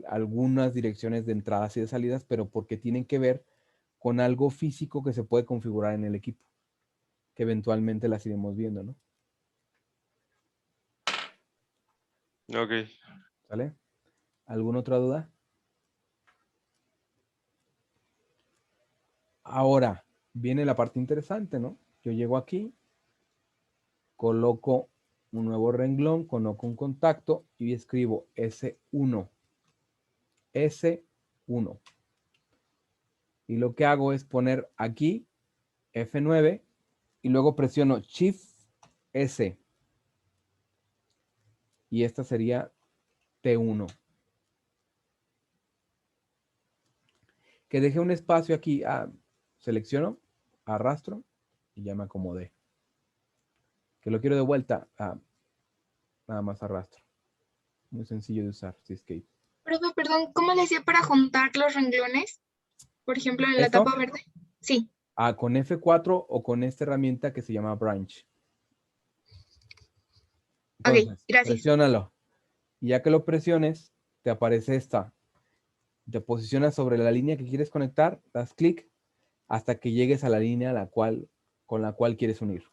algunas direcciones de entradas y de salidas, pero porque tienen que ver con algo físico que se puede configurar en el equipo, que eventualmente las iremos viendo, ¿no? Ok. ¿Sale? ¿Alguna otra duda? Ahora viene la parte interesante, ¿no? Yo llego aquí, coloco un nuevo renglón, coloco un contacto y escribo S1. S1. Y lo que hago es poner aquí F9 y luego presiono Shift S. Y esta sería T1. Que deje un espacio aquí. Selecciono, arrastro y ya me acomodé. Que lo quiero de vuelta. Nada más arrastro. Muy sencillo de usar, Seascape. Profe, perdón, ¿cómo le hacía para juntar los renglones? Por ejemplo, en la ¿Esto? tapa verde. Sí, Con F4 o con esta herramienta que se llama Branch. ok, Entonces, gracias. presiónalo. Y ya que lo presiones, te aparece esta. Te posicionas sobre la línea que quieres conectar, das clic hasta que llegues a la línea con la cual quieres unir.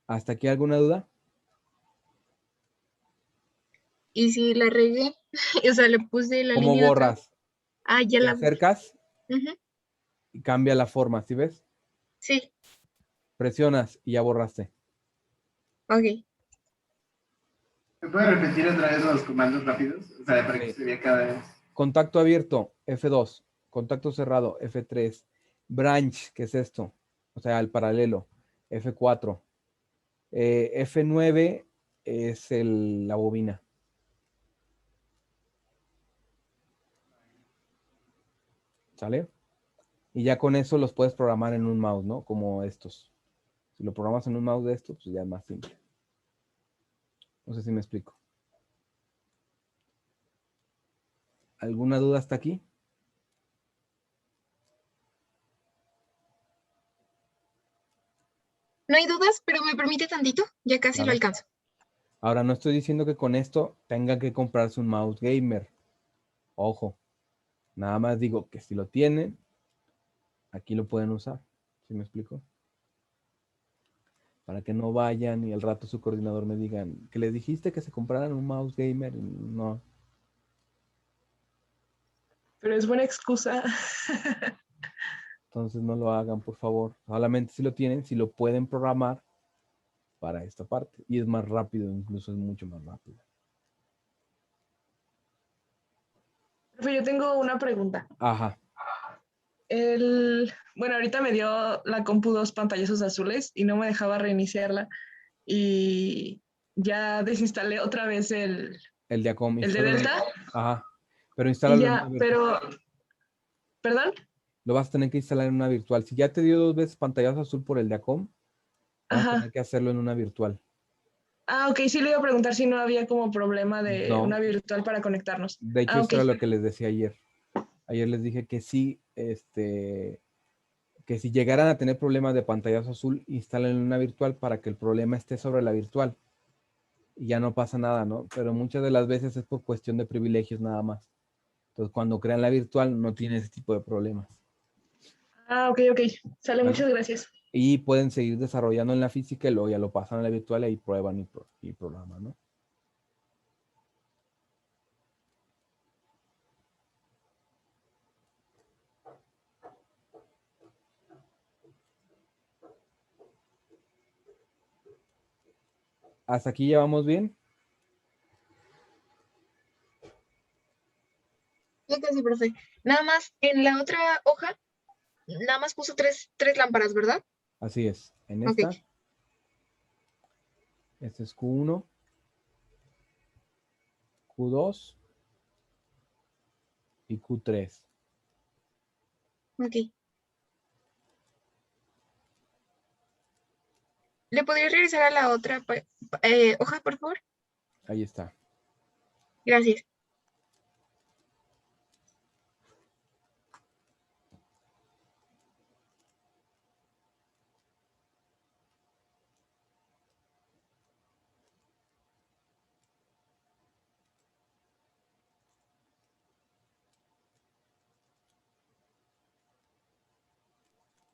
¿Hasta aquí alguna duda? Y si la regué, o sea, le puse la ¿Cómo línea de otra. borras? Ya Te la borré. acercas Ujú, y cambia la forma, ¿sí ves? sí, Presionas y ya borraste. ok. ¿Me puede repetir otra vez los comandos rápidos? O sea, para que Sí. se vea cada vez. Contacto abierto, F2. Contacto cerrado, F3. Branch, que es esto, o sea, el paralelo, F4. F9 es la bobina. ¿Sale? Y ya con eso los puedes programar en un mouse, ¿no? Como estos. Si lo programas en un mouse de estos, pues ya es más simple. No sé si me explico. ¿Alguna duda hasta aquí? No hay dudas, pero me permite tantito, ya casi lo Claro. alcanzo. Ahora, no estoy diciendo que con esto tengan que comprarse un mouse gamer. Ojo. Nada más digo que si lo tienen, aquí lo pueden usar. ¿Sí me explico? Para que no vayan y al rato su coordinador me digan que les dijiste que se compraran un mouse gamer. No. Pero es buena excusa. Entonces no lo hagan, por favor. Solamente si lo tienen, si lo pueden programar para esta parte. Y es más rápido, incluso es mucho más rápido. Profe, yo tengo una pregunta. Ajá. Bueno, ahorita me dio la compu 2 pantallazos azules y no me dejaba reiniciarla. Y ya desinstalé otra vez el Diacom. de Delta. Ajá. Pero Y instálalo en ya, una virtual. pero, ¿perdón? Lo vas a tener que instalar en una virtual. Si ya te dio 2 veces pantallazo azul por el Diacom, Vamos a Ajá. tener que hacerlo en una virtual. Ah, ok, sí le iba a preguntar si no había como problema de No. una virtual para conectarnos. De hecho, Ah, eso ok. era lo que les decía ayer. Ayer les dije que sí, que si llegaran a tener problemas de pantallazo azul, instalen una virtual para que el problema esté sobre la virtual. Y ya no pasa nada, ¿no? Pero muchas de las veces es por cuestión de privilegios nada más. Entonces, cuando crean la virtual, no tiene ese tipo de problemas. Ah, ok, ok. Sale, ¿Vale? muchas gracias. Y pueden seguir desarrollando en la física y luego ya lo pasan a la virtual y ahí prueban y programan, ¿no? ¿Hasta aquí ya vamos bien? Ya casi, profe. Nada más, en la otra hoja, nada más puso tres lámparas, ¿verdad? Así es. En Ok. esta, este es Q1, Q2 y Q3. Ok. ¿Le podría regresar a la otra hoja, por favor? Ahí está. Gracias.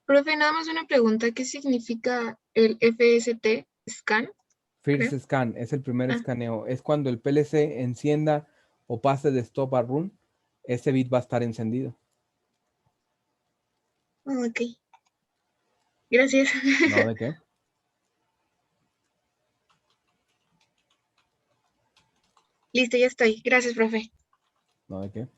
Profe, nada más una pregunta. ¿Qué significa el FST scan? First Creo. scan es el primer Ah, escaneo. Es cuando el PLC encienda o pase de stop a run, ese bit va a estar encendido. ok. Gracias. ¿No? ¿De qué? Listo, ya estoy. Gracias, profe. ¿No? ¿De qué?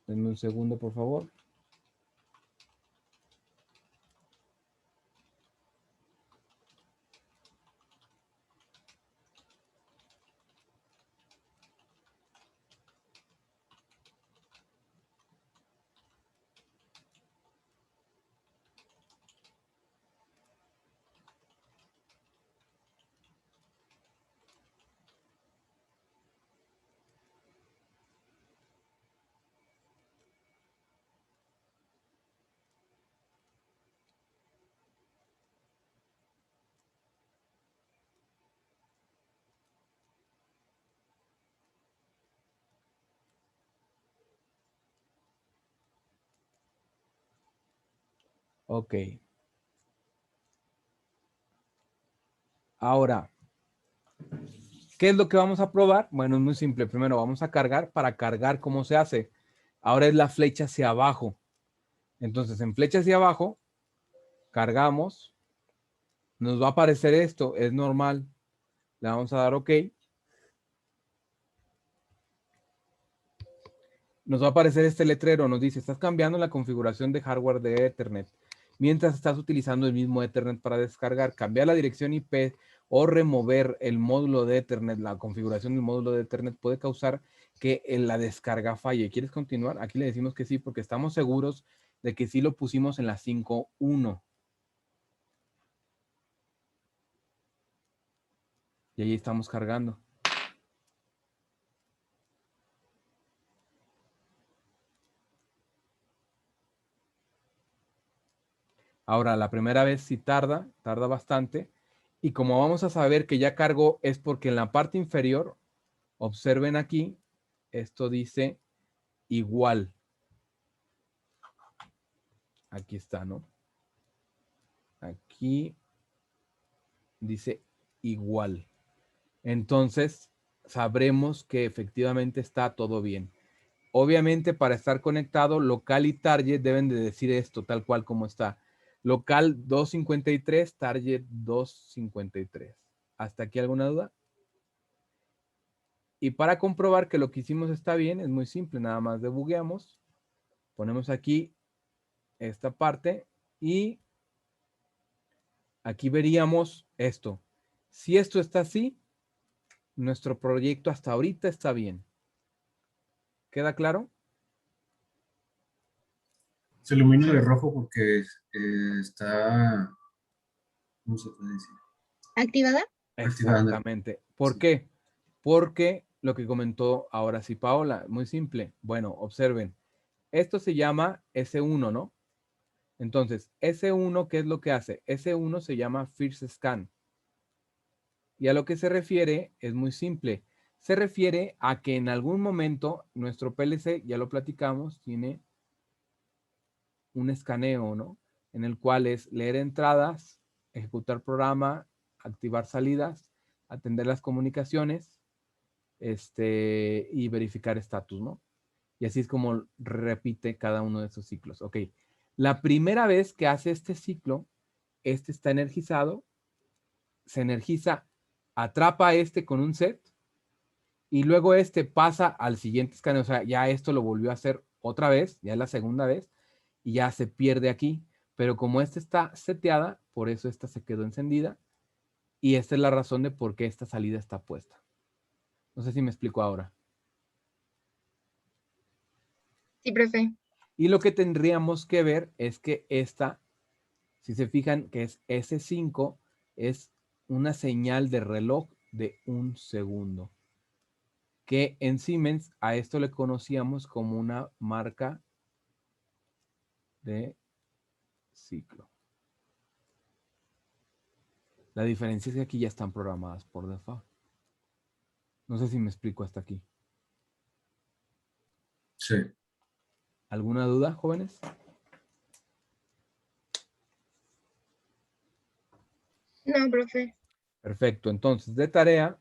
Denme un segundo, por favor. Ok. Ahora, ¿qué es lo que vamos a probar? Bueno, es muy simple. Primero vamos a cargar. Para cargar, ¿cómo se hace? Ahora es la flecha hacia abajo. Entonces, en flecha hacia abajo, cargamos. Nos va a aparecer esto. Es normal. Le vamos a dar OK. Nos va a aparecer este letrero. Nos dice, estás cambiando la configuración de hardware de Ethernet. Mientras estás utilizando el mismo Ethernet para descargar, cambiar la dirección IP o remover el módulo de Ethernet, la configuración del módulo de Ethernet puede causar que la descarga falle. ¿Quieres continuar? Aquí le decimos que sí, porque estamos seguros de que sí lo pusimos en la 5.1. Y ahí estamos cargando. Ahora, la primera vez sí tarda bastante. Y como vamos a saber que ya cargó, es porque en la parte inferior, observen aquí, esto dice igual. Aquí está, ¿no? Aquí dice igual. Entonces, sabremos que efectivamente está todo bien. Obviamente, para estar conectado, local y target deben de decir esto, tal cual como está. Local 253, target 253. ¿Hasta aquí alguna duda? Y para comprobar que lo que hicimos está bien, es muy simple, nada más debugueamos, ponemos aquí esta parte y aquí veríamos esto. Si esto está así, nuestro proyecto hasta ahorita está bien. ¿Queda claro? Se ilumina de rojo porque está, ¿cómo se puede decir? ¿Activada? Activada. Exactamente. ¿Por Sí. qué? Porque lo que comentó ahora sí Paola, muy simple. Bueno, observen. Esto se llama S1, ¿no? Entonces, S1, ¿qué es lo que hace? S1 se llama First Scan. Y a lo que se refiere es muy simple. Se refiere a que en algún momento nuestro PLC, ya lo platicamos, tiene un escaneo, ¿no? En el cual es leer entradas, ejecutar programa, activar salidas, atender las comunicaciones, y verificar estatus, ¿no? Y así es como repite cada uno de esos ciclos. Ok. La primera vez que hace este ciclo, este está energizado, se energiza, atrapa con un set y luego pasa al siguiente escaneo. O sea, ya esto lo volvió a hacer otra vez, ya es la segunda vez, y ya se pierde aquí. Pero como está seteada, por eso esta se quedó encendida. Y esta es la razón de por qué esta salida está puesta. No sé si me explico ahora. Sí, profe. Y lo que tendríamos que ver es que esta, si se fijan que es S5, es una señal de reloj de 1 segundo. Que en Siemens a esto le conocíamos como una marca de ciclo. La diferencia es que aquí ya están programadas por default. No sé si me explico hasta aquí. Sí. ¿Alguna duda, jóvenes? No, profe. Perfecto. Entonces, de tarea,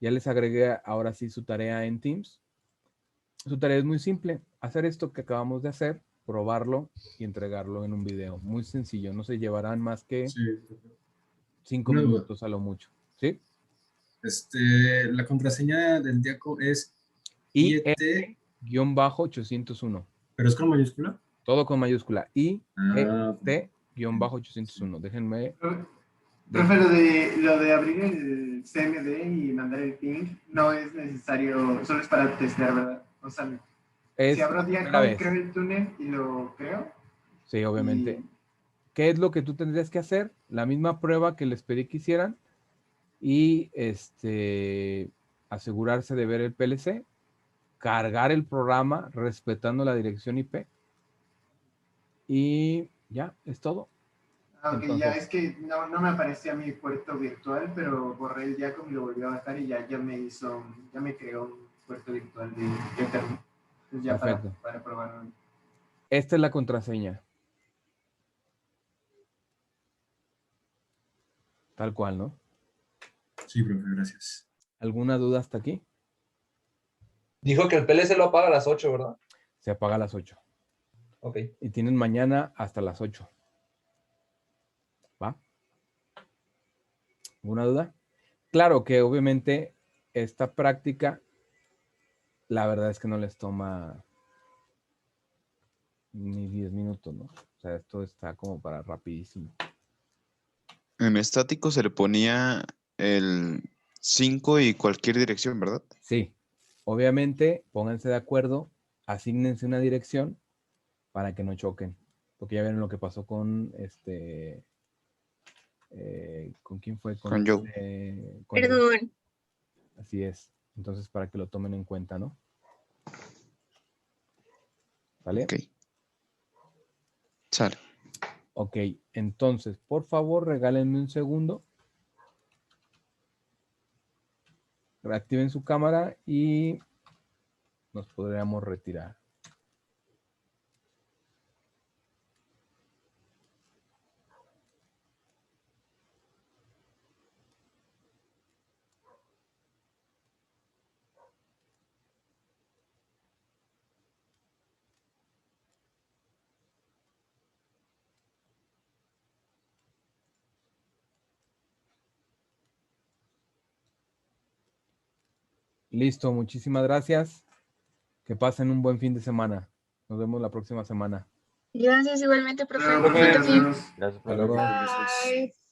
ya les agregué ahora sí su tarea en Teams. Su tarea es muy simple. Hacer esto que acabamos de hacer, probarlo y entregarlo en un video. Muy sencillo. No se llevarán más que Sí. 5 Una duda. minutos a lo mucho. ¿Sí? La contraseña del Diaco es IET-801. ¿Pero es con mayúscula? Todo con mayúscula. Ah, IET-801. Déjenme. Profe, lo de abrir el CMD y mandar el ping no es necesario, solo es para testear, ¿verdad? O sea, Es si abro la primera Diacon, vez. creo el túnel y lo creo. Sí, obviamente. Y ¿Qué es lo que tú tendrías que hacer? La misma prueba que les pedí que hicieran y asegurarse de ver el PLC, cargar el programa respetando la dirección IP y ya, es todo. ok, Entonces, ya es que no me aparecía mi puerto virtual, pero borré el Diacon y lo volví a bajar y ya me creó un puerto virtual de Ethernet. Entonces ya perfecto. para probarlo. Esta es la contraseña. Tal cual, ¿no? Sí, profe, gracias. ¿Alguna duda hasta aquí? Dijo que el PLC lo apaga a las 8, ¿verdad? Se apaga a las 8. Ok. Y tienen mañana hasta las 8. ¿Va? ¿Alguna duda? Claro que obviamente esta práctica, la verdad es que no les toma ni 10 minutos, ¿no? O sea, esto está como para rapidísimo. En estático se le ponía el 5 y cualquier dirección, ¿verdad? Sí, obviamente pónganse de acuerdo, asígnense una dirección para que no choquen, porque ya vieron lo que pasó con ¿con quién fue? Con Joe. Con Joe. Perdón. Así es, entonces para que lo tomen en cuenta, ¿no? ¿Vale? Ok. Sale. Ok, entonces, por favor, regálenme un segundo. Reactiven su cámara y nos podríamos retirar. Listo, muchísimas gracias. Que pasen un buen fin de semana. Nos vemos la próxima semana. Gracias igualmente, profe. Profe, Bonito nos fin. vemos. Gracias, Hasta profe. luego. Bye.